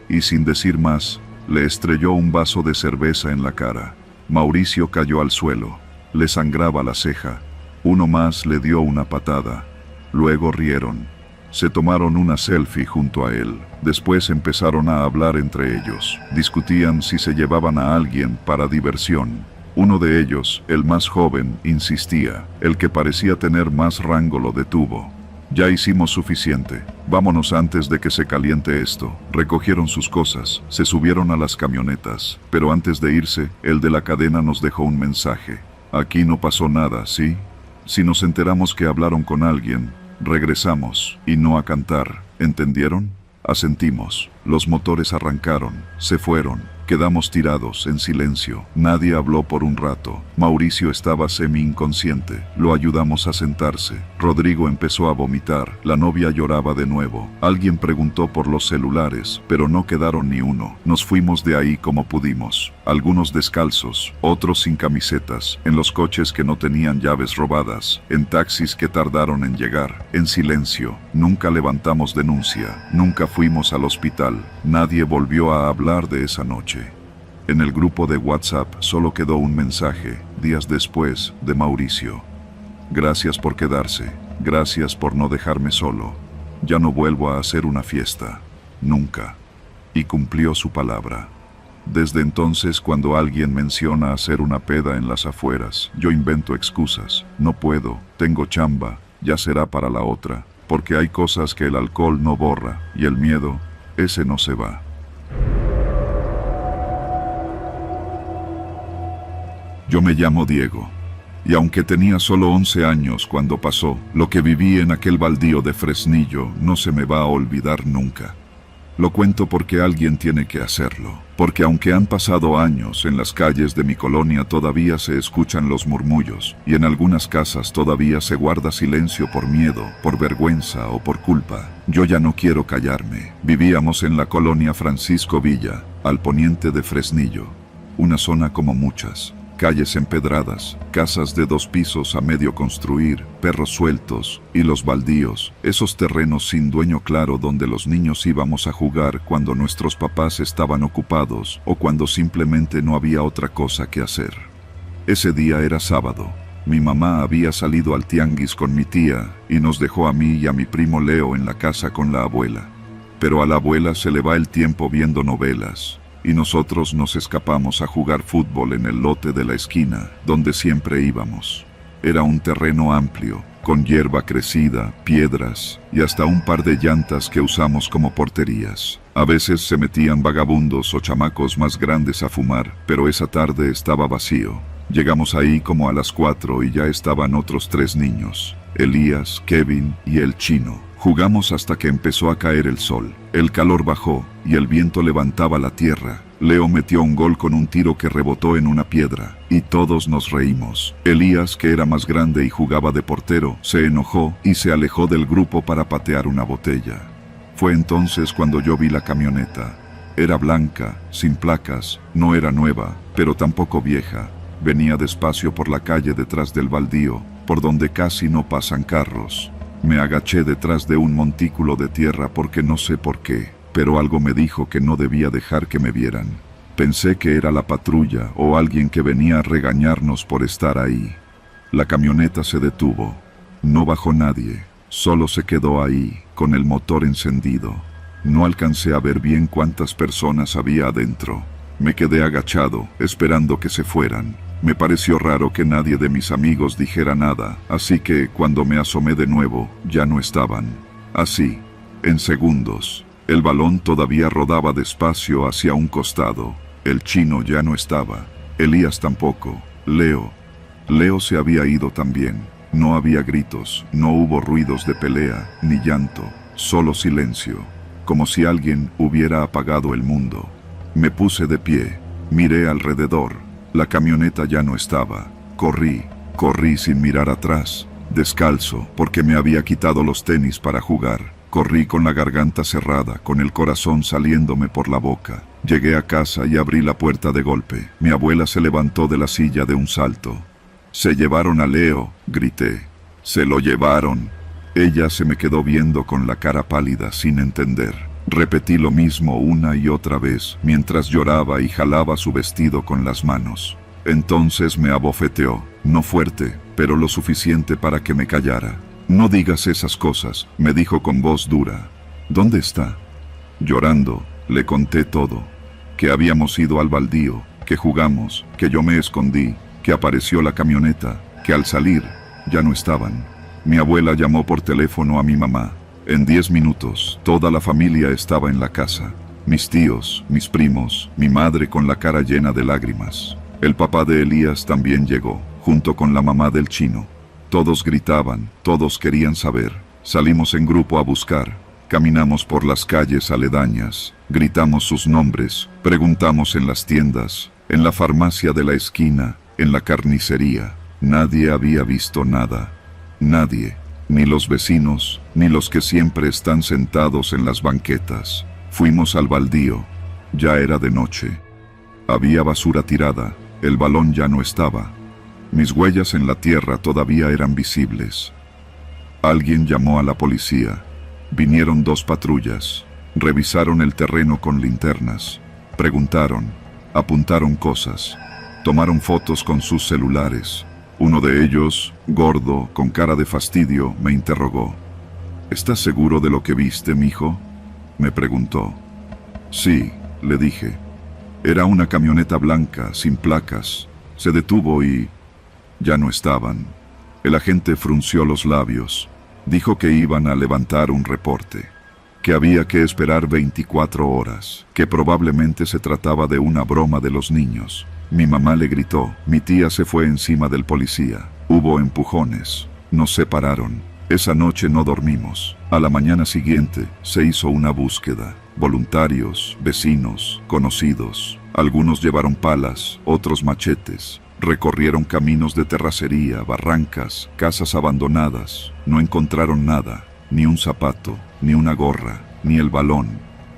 Y sin decir más, le estrelló un vaso de cerveza en la cara. Mauricio cayó al suelo. Le sangraba la ceja. Uno más le dio una patada. Luego rieron. Se tomaron una selfie junto a él. Después empezaron a hablar entre ellos. Discutían si se llevaban a alguien para diversión. Uno de ellos, el más joven, insistía. El que parecía tener más rango lo detuvo. «Ya hicimos suficiente. Vámonos antes de que se caliente esto». Recogieron sus cosas, se subieron a las camionetas. Pero antes de irse, el de la cadena nos dejó un mensaje. «Aquí no pasó nada, ¿sí? Si nos enteramos que hablaron con alguien, regresamos, y no a cantar. ¿Entendieron?». Asentimos. Los motores arrancaron, se fueron. Quedamos tirados, en silencio. Nadie habló por un rato. Mauricio estaba semi-inconsciente. Lo ayudamos a sentarse. Rodrigo empezó a vomitar. La novia lloraba de nuevo. Alguien preguntó por los celulares, pero no quedaron ni uno. Nos fuimos de ahí como pudimos. Algunos descalzos, otros sin camisetas, en los coches que no tenían llaves robadas, en taxis que tardaron en llegar, en silencio. Nunca levantamos denuncia. Nunca fuimos al hospital. Nadie volvió a hablar de esa noche. En el grupo de WhatsApp solo quedó un mensaje, días después, de Mauricio. «Gracias por quedarse. Gracias por no dejarme solo. Ya no vuelvo a hacer una fiesta. Nunca». Y cumplió su palabra. Desde entonces, cuando alguien menciona hacer una peda en las afueras, yo invento excusas. No puedo, tengo chamba, ya será para la otra. Porque hay cosas que el alcohol no borra, y el miedo, ese no se va. Yo me llamo Diego, y aunque tenía solo 11 años cuando pasó, lo que viví en aquel baldío de Fresnillo no se me va a olvidar nunca. Lo cuento porque alguien tiene que hacerlo, porque aunque han pasado años, en las calles de mi colonia todavía se escuchan los murmullos, y en algunas casas todavía se guarda silencio por miedo, por vergüenza o por culpa. Yo ya no quiero callarme. Vivíamos en la colonia Francisco Villa, al poniente de Fresnillo, una zona como muchas. Calles empedradas, casas de 2 pisos a medio construir, perros sueltos, y los baldíos, esos terrenos sin dueño claro donde los niños íbamos a jugar cuando nuestros papás estaban ocupados o cuando simplemente no había otra cosa que hacer. Ese día era sábado. Mi mamá había salido al tianguis con mi tía y nos dejó a mí y a mi primo Leo en la casa con la abuela. Pero a la abuela se le va el tiempo viendo novelas. Y nosotros nos escapamos a jugar fútbol en el lote de la esquina, donde siempre íbamos. Era un terreno amplio, con hierba crecida, piedras y hasta un par de llantas que usamos como porterías. A veces se metían vagabundos o chamacos más grandes a fumar, pero esa tarde estaba vacío. Llegamos ahí como a las 4 y ya estaban otros 3 niños, Elías, Kevin y el chino, Jugamos hasta que empezó a caer el sol. El calor bajó y el viento levantaba la tierra. Leo metió un gol con un tiro que rebotó en una piedra, y todos nos reímos. Elías, que era más grande y jugaba de portero, se enojó y se alejó del grupo para patear una botella. Fue entonces cuando yo vi la camioneta. Era blanca, sin placas, no era nueva, pero tampoco vieja. Venía despacio por la calle detrás del baldío, por donde casi no pasan carros. Me agaché detrás de un montículo de tierra porque no sé por qué, pero algo me dijo que no debía dejar que me vieran. Pensé que era la patrulla o alguien que venía a regañarnos por estar ahí. La camioneta se detuvo. No bajó nadie, solo se quedó ahí, con el motor encendido. No alcancé a ver bien cuántas personas había adentro. Me quedé agachado, esperando que se fueran. Me pareció raro que nadie de mis amigos dijera nada, así que cuando me asomé de nuevo, ya no estaban. Así, en segundos. El balón todavía rodaba despacio hacia un costado. El chino ya no estaba. Elías tampoco. Leo se había ido también. No había gritos, no hubo ruidos de pelea, ni llanto, solo silencio, como si alguien hubiera apagado el mundo. Me puse de pie, miré alrededor. La camioneta ya no estaba. Corrí sin mirar atrás, descalzo, porque me había quitado los tenis para jugar. Corrí con la garganta cerrada, con el corazón saliéndome por la boca. Llegué a casa y abrí la puerta de golpe. Mi abuela se levantó de la silla de un salto. «¡Se llevaron a Leo!», grité. «¡Se lo llevaron!». Ella se me quedó viendo con la cara pálida, sin entender. Repetí lo mismo una y otra vez, mientras lloraba y jalaba su vestido con las manos. Entonces me abofeteó, no fuerte, pero lo suficiente para que me callara. «No digas esas cosas», me dijo con voz dura. «¿Dónde está?». Llorando, le conté todo. Que habíamos ido al baldío, que jugamos, que yo me escondí, que apareció la camioneta, que al salir, ya no estaban. Mi abuela llamó por teléfono a mi mamá. En 10 minutos, toda la familia estaba en la casa. Mis tíos, mis primos, mi madre con la cara llena de lágrimas. El papá de Elías también llegó, junto con la mamá del chino. Todos gritaban, todos querían saber. Salimos en grupo a buscar. Caminamos por las calles aledañas. Gritamos sus nombres. Preguntamos en las tiendas, en la farmacia de la esquina, en la carnicería. Nadie había visto nada. Nadie. Ni los vecinos, ni los que siempre están sentados en las banquetas. Fuimos al baldío. Ya era de noche. Había basura tirada. El balón ya no estaba. Mis huellas en la tierra todavía eran visibles. Alguien llamó a la policía. Vinieron 2 patrullas. Revisaron el terreno con linternas. Preguntaron. Apuntaron cosas. Tomaron fotos con sus celulares. Uno de ellos, gordo, con cara de fastidio, me interrogó. «¿Estás seguro de lo que viste, mijo?», me preguntó. «Sí», le dije. Era una camioneta blanca, sin placas. Se detuvo y ya no estaban. El agente frunció los labios. Dijo que iban a levantar un reporte, que había que esperar 24 horas, que probablemente se trataba de una broma de los niños. Mi mamá le gritó. Mi tía se fue encima del policía. Hubo empujones. Nos separaron. Esa noche no dormimos. A la mañana siguiente se hizo una búsqueda. Voluntarios, vecinos, conocidos. Algunos llevaron palas, otros machetes. Recorrieron caminos de terracería, barrancas, casas abandonadas. No encontraron nada, ni un zapato, ni una gorra, ni el balón.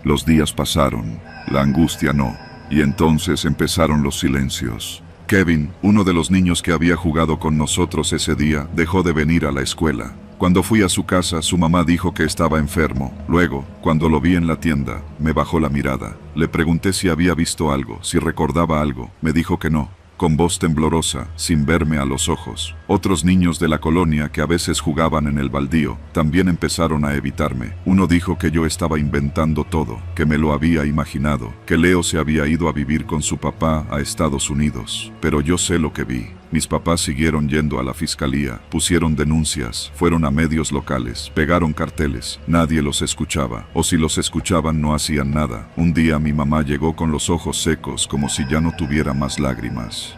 Los días pasaron, la angustia no. Y entonces empezaron los silencios. Kevin, uno de los niños que había jugado con nosotros ese día, dejó de venir a la escuela. Cuando fui a su casa, su mamá dijo que estaba enfermo. Luego, cuando lo vi en la tienda, me bajó la mirada. Le pregunté si había visto algo, si recordaba algo. Me dijo que no. Con voz temblorosa, sin verme a los ojos. Otros niños de la colonia que a veces jugaban en el baldío, también empezaron a evitarme. Uno dijo que yo estaba inventando todo, que me lo había imaginado, que Leo se había ido a vivir con su papá a Estados Unidos. Pero yo sé lo que vi. Mis papás siguieron yendo a la fiscalía, pusieron denuncias, fueron a medios locales, pegaron carteles. Nadie los escuchaba, o si los escuchaban no hacían nada. Un día mi mamá llegó con los ojos secos como si ya no tuviera más lágrimas.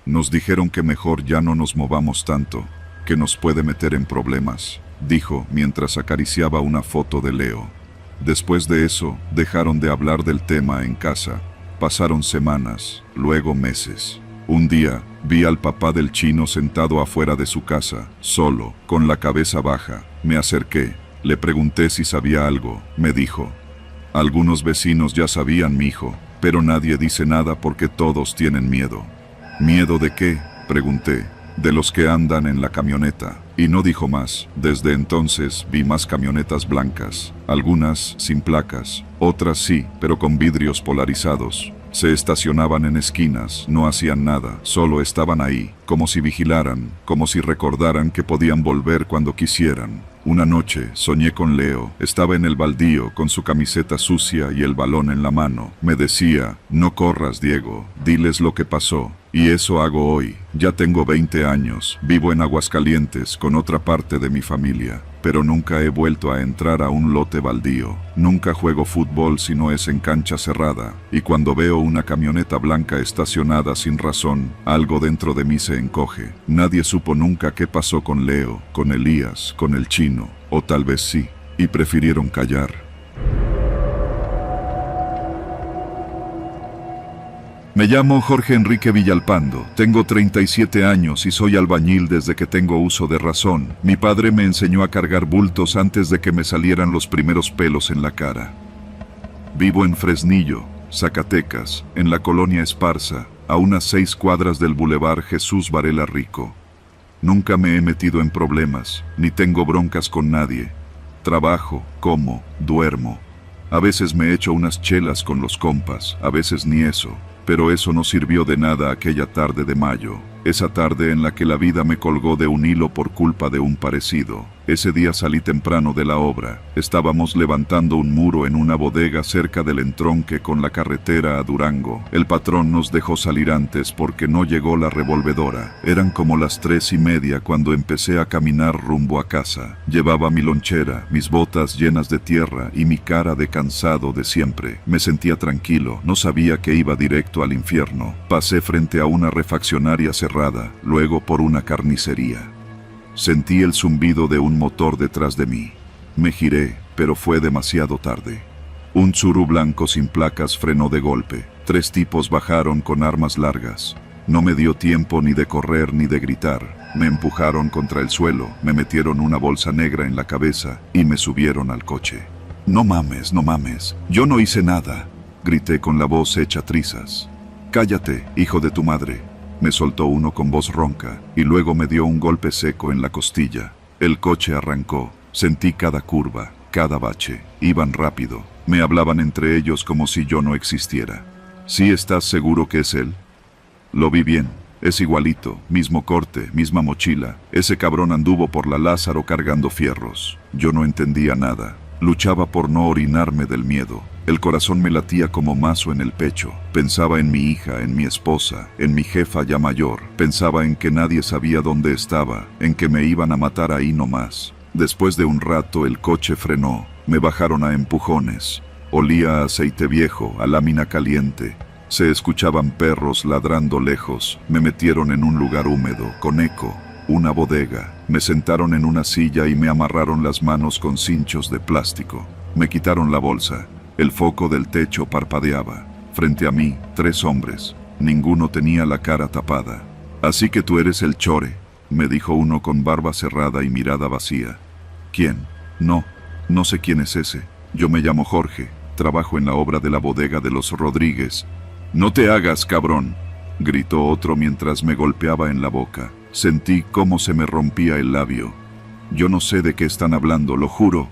Nos dijeron que mejor ya no nos movamos tanto, que nos puede meter en problemas. dijo mientras acariciaba una foto de Leo. Después de eso, dejaron de hablar del tema en casa. Pasaron semanas, luego meses. Un día, vi al papá del chino sentado afuera de su casa, solo, con la cabeza baja. Me acerqué, le pregunté si sabía algo. Me dijo: algunos vecinos ya sabían, mijo, pero nadie dice nada porque todos tienen miedo. ¿Miedo de qué?, pregunté. De los que andan en la camioneta. Y no dijo más. Desde entonces vi más camionetas blancas, algunas sin placas, otras sí, pero con vidrios polarizados. Se estacionaban en esquinas, no hacían nada, solo estaban ahí, como si vigilaran, como si recordaran que podían volver cuando quisieran. Una noche soñé con Leo, estaba en el baldío con su camiseta sucia y el balón en la mano. Me decía: no corras, Diego, diles lo que pasó. Y eso hago hoy. Ya tengo 20 años, vivo en Aguascalientes con otra parte de mi familia, pero nunca he vuelto a entrar a un lote baldío. Nunca juego fútbol si no es en cancha cerrada, y cuando veo una camioneta blanca estacionada sin razón, algo dentro de mí se encoge. Nadie supo nunca qué pasó con Leo, con Elías, con el chino, o tal vez sí, y prefirieron callar. Me llamo Jorge Enrique Villalpando, tengo 37 años y soy albañil desde que tengo uso de razón. Mi padre me enseñó a cargar bultos antes de que me salieran los primeros pelos en la cara. Vivo en Fresnillo, Zacatecas, en la colonia Esparza, a unas 6 cuadras del Boulevard Jesús Varela Rico. Nunca me he metido en problemas, ni tengo broncas con nadie. Trabajo, como, duermo. A veces me echo unas chelas con los compas, a veces ni eso. Pero eso no sirvió de nada aquella tarde de mayo, esa tarde en la que la vida me colgó de un hilo por culpa de un parecido. Ese día salí temprano de la obra. Estábamos levantando un muro en una bodega cerca del entronque con la carretera a Durango. El patrón nos dejó salir antes porque no llegó la revolvedora. Eran como las 3:30 cuando empecé a caminar rumbo a casa. Llevaba mi lonchera, mis botas llenas de tierra y mi cara de cansado de siempre. Me sentía tranquilo, no sabía que iba directo al infierno. Pasé frente a una refaccionaria cerrada, luego por una carnicería. Sentí el zumbido de un motor detrás de mí. Me giré, pero fue demasiado tarde. Un Tsuru blanco sin placas frenó de golpe. 3 tipos bajaron con armas largas. No me dio tiempo ni de correr ni de gritar. Me empujaron contra el suelo, me metieron una bolsa negra en la cabeza y me subieron al coche. No mames, no mames, yo no hice nada, grité con la voz hecha trizas. Cállate, hijo de tu madre. Me soltó uno con voz ronca, y luego me dio un golpe seco en la costilla. El coche arrancó, sentí cada curva, cada bache. Iban rápido, me hablaban entre ellos como si yo no existiera. ¿Sí estás seguro que es él? Lo vi bien, es igualito, mismo corte, misma mochila. Ese cabrón anduvo por la Lázaro cargando fierros. Yo no entendía nada. Luchaba por no orinarme del miedo. El corazón me latía como mazo en el pecho. Pensaba en mi hija, en mi esposa, en mi jefa ya mayor. Pensaba en que nadie sabía dónde estaba, en que me iban a matar ahí nomás. Después de un rato el coche frenó. Me bajaron a empujones. Olía a aceite viejo, a lámina caliente. Se escuchaban perros ladrando lejos. Me metieron en un lugar húmedo, con eco. Una bodega. Me sentaron en una silla y me amarraron las manos con cinchos de plástico. Me quitaron la bolsa. El foco del techo parpadeaba. Frente a mí, 3 hombres. Ninguno tenía la cara tapada. Así que tú eres el Chore, me dijo uno con barba cerrada y mirada vacía. ¿Quién? No sé quién es ese. Yo me llamo Jorge. Trabajo en la obra de la bodega de los Rodríguez. No te hagas, cabrón, gritó otro mientras me golpeaba en la boca. Sentí cómo se me rompía el labio. Yo no sé de qué están hablando, lo juro,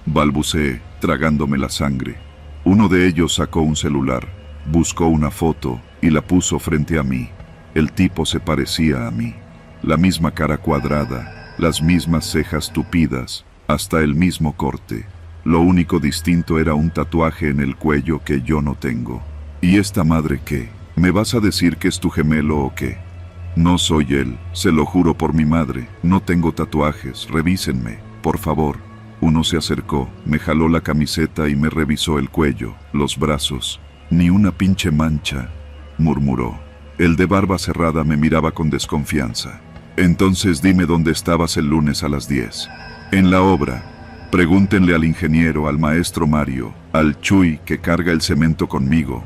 balbuceé, tragándome la sangre. Uno de ellos sacó un celular, buscó una foto y la puso frente a mí. El tipo se parecía a mí. La misma cara cuadrada, las mismas cejas tupidas, hasta el mismo corte. Lo único distinto era un tatuaje en el cuello que yo no tengo. ¿Y esta madre qué? ¿Me vas a decir que es tu gemelo o qué? No soy él, se lo juro por mi madre. No tengo tatuajes, revísenme, por favor. Uno se acercó, me jaló la camiseta y me revisó el cuello, los brazos. Ni una pinche mancha, murmuró. El de barba cerrada me miraba con desconfianza. Entonces dime dónde estabas el lunes a las 10. En la obra. Pregúntenle al ingeniero, al maestro Mario, al Chuy que carga el cemento conmigo.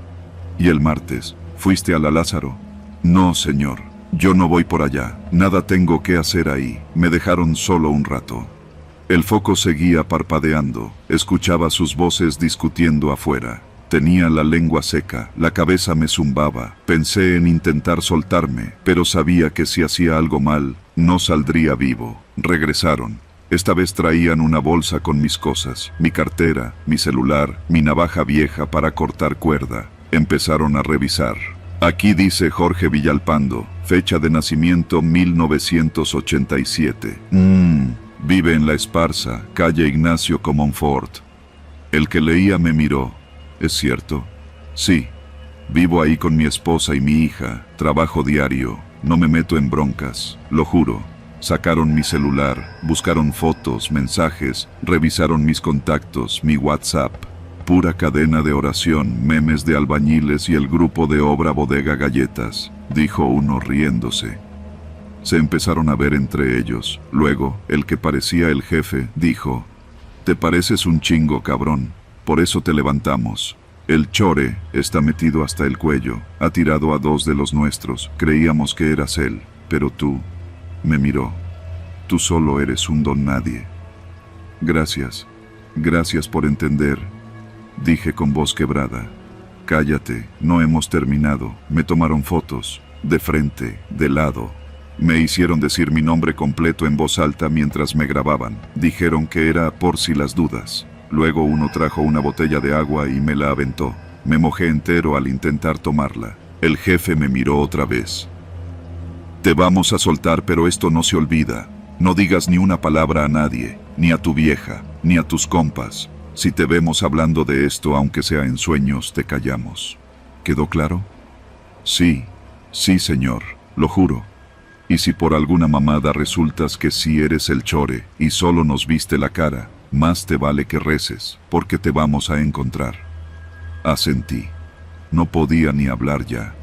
¿Y el martes? ¿Fuiste a la Lázaro? No, señor. Yo no voy por allá. Nada tengo que hacer ahí. Me dejaron solo un rato. El foco seguía parpadeando. Escuchaba sus voces discutiendo afuera. Tenía la lengua seca, la cabeza me zumbaba. Pensé en intentar soltarme, pero sabía que si hacía algo mal, no saldría vivo. Regresaron. Esta vez traían una bolsa con mis cosas, mi cartera, mi celular, mi navaja vieja para cortar cuerda. Empezaron a revisar. Aquí dice Jorge Villalpando, fecha de nacimiento 1987. Vive en La Esparza, calle Ignacio Comonfort. El que leía me miró. ¿Es cierto? Sí. Vivo ahí con mi esposa y mi hija, trabajo diario, no me meto en broncas, lo juro. Sacaron mi celular, buscaron fotos, mensajes, revisaron mis contactos, mi WhatsApp. Pura cadena de oración, memes de albañiles y el grupo de obra Bodega Galletas, dijo uno riéndose. Se empezaron a ver entre ellos. Luego, el que parecía el jefe, dijo: «Te pareces un chingo, cabrón. Por eso te levantamos. El Chore está metido hasta el cuello. Ha tirado a 2 de los nuestros. Creíamos que eras él. Pero tú...». Me miró. «Tú solo eres un don nadie». «Gracias. Gracias por entender», dije con voz quebrada. «Cállate, no hemos terminado». Me tomaron fotos. De frente, de lado. Me hicieron decir mi nombre completo en voz alta mientras me grababan. Dijeron que era por si las dudas. Luego uno trajo una botella de agua y me la aventó. Me mojé entero al intentar tomarla. El jefe me miró otra vez. «Te vamos a soltar, pero esto no se olvida. No digas ni una palabra a nadie, ni a tu vieja, ni a tus compas. Si te vemos hablando de esto, aunque sea en sueños, te callamos». ¿Quedó claro? Sí, señor, lo juro. Y si por alguna mamada resultas que sí eres el Chore y solo nos viste la cara, más te vale que reces, porque te vamos a encontrar. Asentí. No podía ni hablar ya.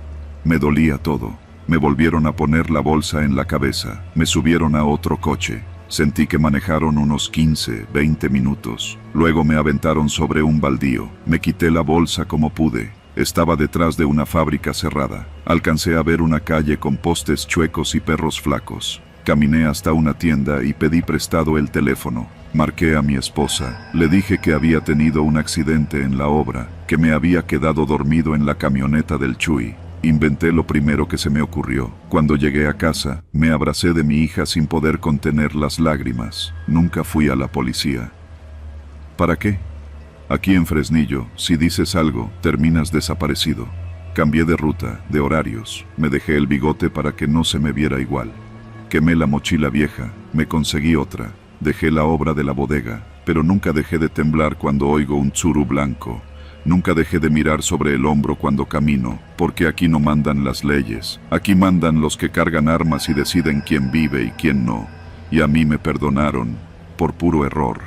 Me dolía todo. Me volvieron a poner la bolsa en la cabeza. Me subieron a otro coche. Sentí que manejaron unos 15, 20 minutos. Luego me aventaron sobre un baldío. Me quité la bolsa como pude. Estaba detrás de una fábrica cerrada. Alcancé a ver una calle con postes chuecos y perros flacos. Caminé hasta una tienda y pedí prestado el teléfono. Marqué a mi esposa. Le dije que había tenido un accidente en la obra, que me había quedado dormido en la camioneta del Chuy. Inventé lo primero que se me ocurrió. Cuando llegué a casa, me abracé de mi hija sin poder contener las lágrimas. Nunca fui a la policía. ¿Para qué? Aquí en Fresnillo, si dices algo, terminas desaparecido. Cambié de ruta, de horarios. Me dejé el bigote para que no se me viera igual. Quemé la mochila vieja, me conseguí otra. Dejé la obra de la bodega, pero nunca dejé de temblar cuando oigo un tsuru blanco. Nunca dejé de mirar sobre el hombro cuando camino, porque aquí no mandan las leyes. Aquí mandan los que cargan armas y deciden quién vive y quién no. Y a mí me perdonaron, por puro error.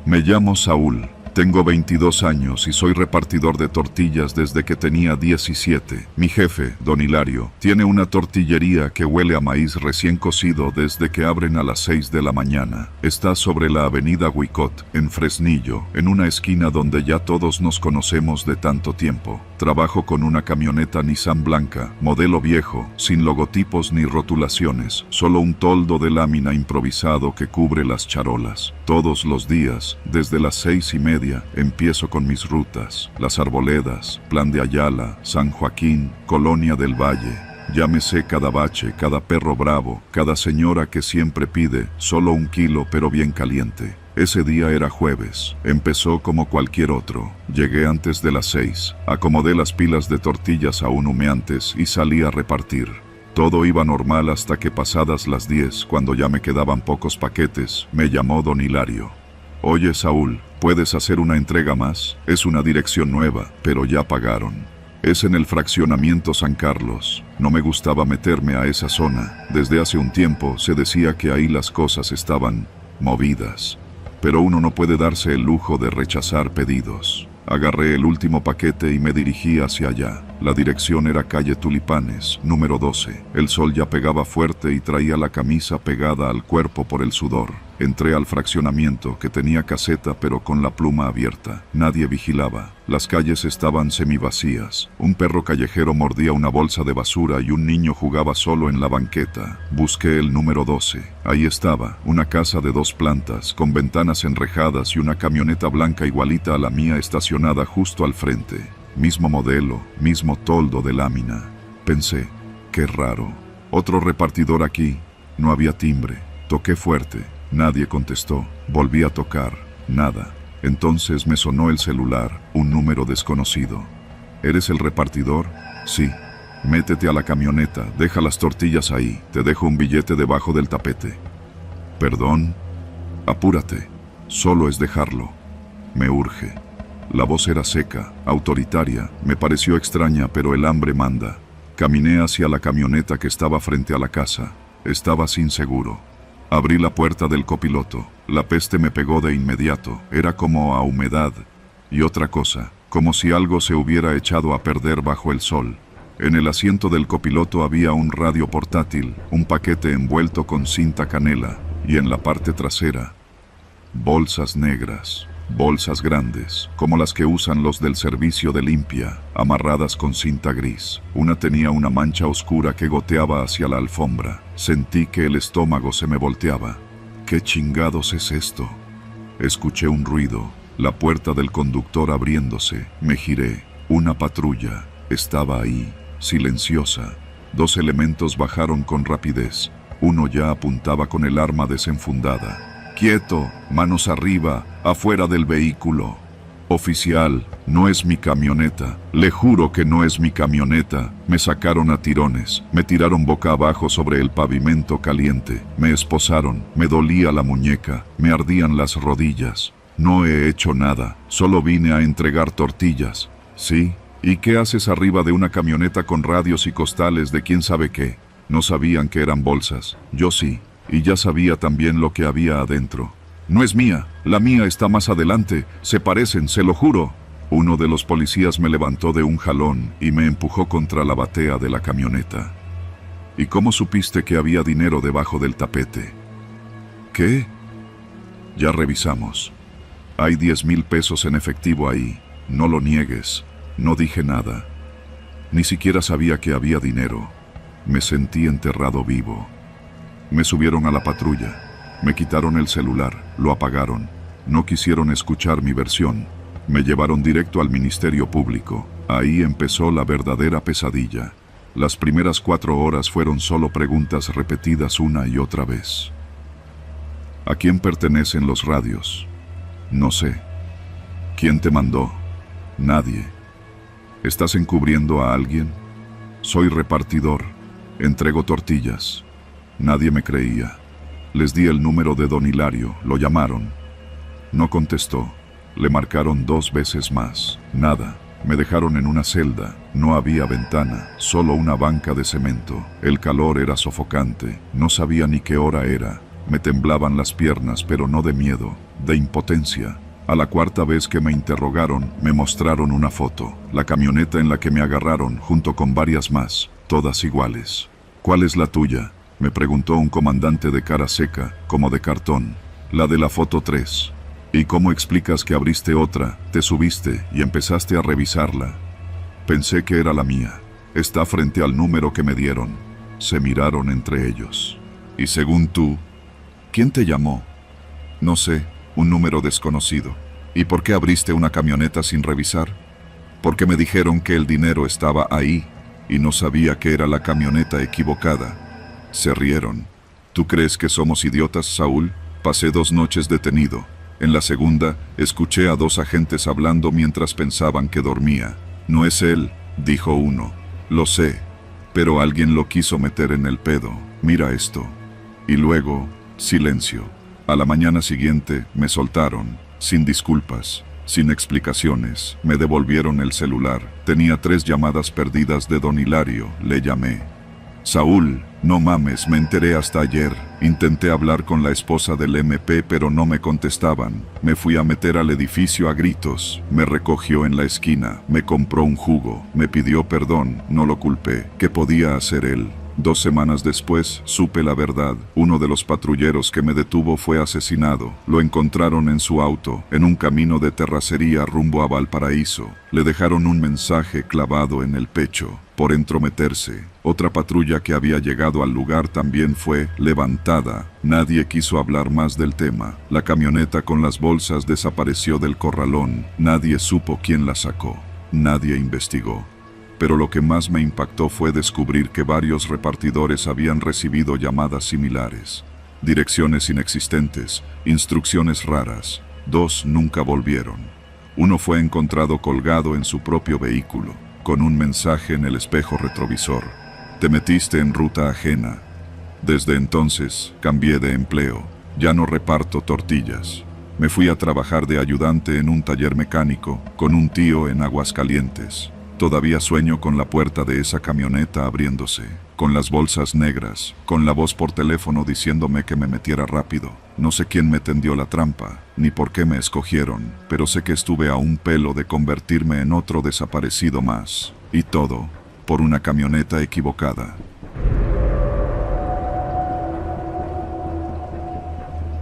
Me llamo Saúl. Tengo 22 años y soy repartidor de tortillas desde que tenía 17. Mi jefe, don Hilario, tiene una tortillería que huele a maíz recién cocido desde que abren a las 6 de la mañana. Está sobre la avenida Huicot, en Fresnillo, en una esquina donde ya todos nos conocemos de tanto tiempo. Trabajo con una camioneta Nissan blanca, modelo viejo, sin logotipos ni rotulaciones, solo un toldo de lámina improvisado que cubre las charolas. Todos los días, desde las 6:30, empiezo con mis rutas: Las Arboledas, Plan de Ayala, San Joaquín, Colonia del Valle. Ya me sé cada bache, cada perro bravo, cada señora que siempre pide solo 1 kilo pero bien caliente. Ese día era jueves. Empezó como cualquier otro. Llegué antes de las 6, acomodé las pilas de tortillas aún humeantes y salí a repartir. Todo iba normal hasta que pasadas las 10, cuando ya me quedaban pocos paquetes, me llamó don Hilario. «Oye, Saúl, ¿puedes hacer una entrega más? Es una dirección nueva, pero ya pagaron. Es en el fraccionamiento San Carlos. No me gustaba meterme a esa zona. Desde hace un tiempo se decía que ahí las cosas estaban movidas. Pero uno no puede darse el lujo de rechazar pedidos. Agarré el último paquete y me dirigí hacia allá. La dirección era calle Tulipanes, número 12. El sol ya pegaba fuerte y traía la camisa pegada al cuerpo por el sudor. Entré al fraccionamiento, que tenía caseta pero con la pluma abierta. Nadie vigilaba. Las calles estaban semivacías. Un perro callejero mordía una bolsa de basura y un niño jugaba solo en la banqueta. Busqué el número 12. Ahí estaba, una casa de 2 plantas, con ventanas enrejadas y una camioneta blanca igualita a la mía estacionada justo al frente. Mismo modelo, mismo toldo de lámina. Pensé, qué raro. Otro repartidor aquí. No había timbre. Toqué fuerte. Nadie contestó. Volví a tocar. Nada. Entonces me sonó el celular, un número desconocido. ¿Eres el repartidor? Sí. Métete a la camioneta, deja las tortillas ahí. Te dejo un billete debajo del tapete. ¿Perdón? Apúrate. Solo es dejarlo. Me urge. La voz era seca, autoritaria. Me pareció extraña, pero el hambre manda. Caminé hacia la camioneta que estaba frente a la casa. Estaba sin seguro. Abrí la puerta del copiloto. La peste me pegó de inmediato. Era como a humedad. Y otra cosa, como si algo se hubiera echado a perder bajo el sol. En el asiento del copiloto había un radio portátil, un paquete envuelto con cinta canela, y en la parte trasera, bolsas negras. Bolsas grandes, como las que usan los del servicio de limpia, amarradas con cinta gris. Una tenía una mancha oscura que goteaba hacia la alfombra. Sentí que el estómago se me volteaba. ¿Qué chingados es esto? Escuché un ruido, la puerta del conductor abriéndose. Me giré. Una patrulla. Estaba ahí, silenciosa. 2 elementos bajaron con rapidez. Uno ya apuntaba con el arma desenfundada. Quieto, manos arriba, afuera del vehículo. Oficial, no es mi camioneta. Le juro que no es mi camioneta. Me sacaron a tirones, me tiraron boca abajo sobre el pavimento caliente. Me esposaron, me dolía la muñeca, me ardían las rodillas. No he hecho nada, solo vine a entregar tortillas. ¿Sí? ¿Y qué haces arriba de una camioneta con radios y costales de quién sabe qué? No sabían que eran bolsas. Yo sí. Y ya sabía también lo que había adentro. No es mía, la mía está más adelante, se parecen, se lo juro. Uno de los policías me levantó de un jalón y me empujó contra la batea de la camioneta. ¿Y cómo supiste que había dinero debajo del tapete? ¿Qué? Ya revisamos. Hay 10,000 pesos en efectivo ahí, no lo niegues. No dije nada. Ni siquiera sabía que había dinero. Me sentí enterrado vivo. Me subieron a la patrulla, me quitaron el celular, lo apagaron, no quisieron escuchar mi versión, me llevaron directo al Ministerio Público. Ahí empezó la verdadera pesadilla. Las primeras 4 horas fueron solo preguntas repetidas una y otra vez. ¿A quién pertenecen los radios? No sé. ¿Quién te mandó? Nadie. ¿Estás encubriendo a alguien? Soy repartidor, entrego tortillas. Nadie me creía. Les di el número de don Hilario, lo llamaron. No contestó. Le marcaron 2 veces más. Nada. Me dejaron en una celda. No había ventana, solo una banca de cemento. El calor era sofocante. No sabía ni qué hora era. Me temblaban las piernas, pero no de miedo, de impotencia. A la 4ª vez que me interrogaron, me mostraron una foto. La camioneta en la que me agarraron, junto con varias más, todas iguales. ¿Cuál es la tuya?, me preguntó un comandante de cara seca, como de cartón. La de la foto 3. ¿Y cómo explicas que abriste otra, te subiste y empezaste a revisarla? Pensé que era la mía. Está frente al número que me dieron. Se miraron entre ellos. Y según tú, ¿quién te llamó? No sé, un número desconocido. ¿Y por qué abriste una camioneta sin revisar? Porque me dijeron que el dinero estaba ahí y no sabía que era la camioneta equivocada. Se rieron. ¿Tú crees que somos idiotas, Saúl? Pasé 2 noches detenido. En la segunda, escuché a 2 agentes hablando mientras pensaban que dormía. No es él, dijo uno. Lo sé, pero alguien lo quiso meter en el pedo. Mira esto. Y luego, silencio. A la mañana siguiente, me soltaron, sin disculpas, sin explicaciones. Me devolvieron el celular. Tenía 3 llamadas perdidas de don Hilario. Le llamé. Saúl, no mames, me enteré hasta ayer. Intenté hablar con la esposa del MP pero no me contestaban. Me fui a meter al edificio a gritos. Me recogió en la esquina, me compró un jugo, me pidió perdón, no lo culpé. ¿Qué podía hacer él? 2 semanas después, supe la verdad. Uno de los patrulleros que me detuvo fue asesinado. Lo encontraron en su auto, en un camino de terracería rumbo a Valparaíso. Le dejaron un mensaje clavado en el pecho, por entrometerse. Otra patrulla que había llegado al lugar también fue levantada. Nadie quiso hablar más del tema. La camioneta con las bolsas desapareció del corralón. Nadie supo quién la sacó. Nadie investigó. Pero lo que más me impactó fue descubrir que varios repartidores habían recibido llamadas similares. Direcciones inexistentes, instrucciones raras. 2 nunca volvieron. Uno fue encontrado colgado en su propio vehículo, con un mensaje en el espejo retrovisor. Te metiste en ruta ajena. Desde entonces, cambié de empleo. Ya no reparto tortillas. Me fui a trabajar de ayudante en un taller mecánico, con un tío en Aguascalientes. Todavía sueño con la puerta de esa camioneta abriéndose, con las bolsas negras, con la voz por teléfono diciéndome que me metiera rápido. No sé quién me tendió la trampa, ni por qué me escogieron, pero sé que estuve a un pelo de convertirme en otro desaparecido más. Y todo, por una camioneta equivocada.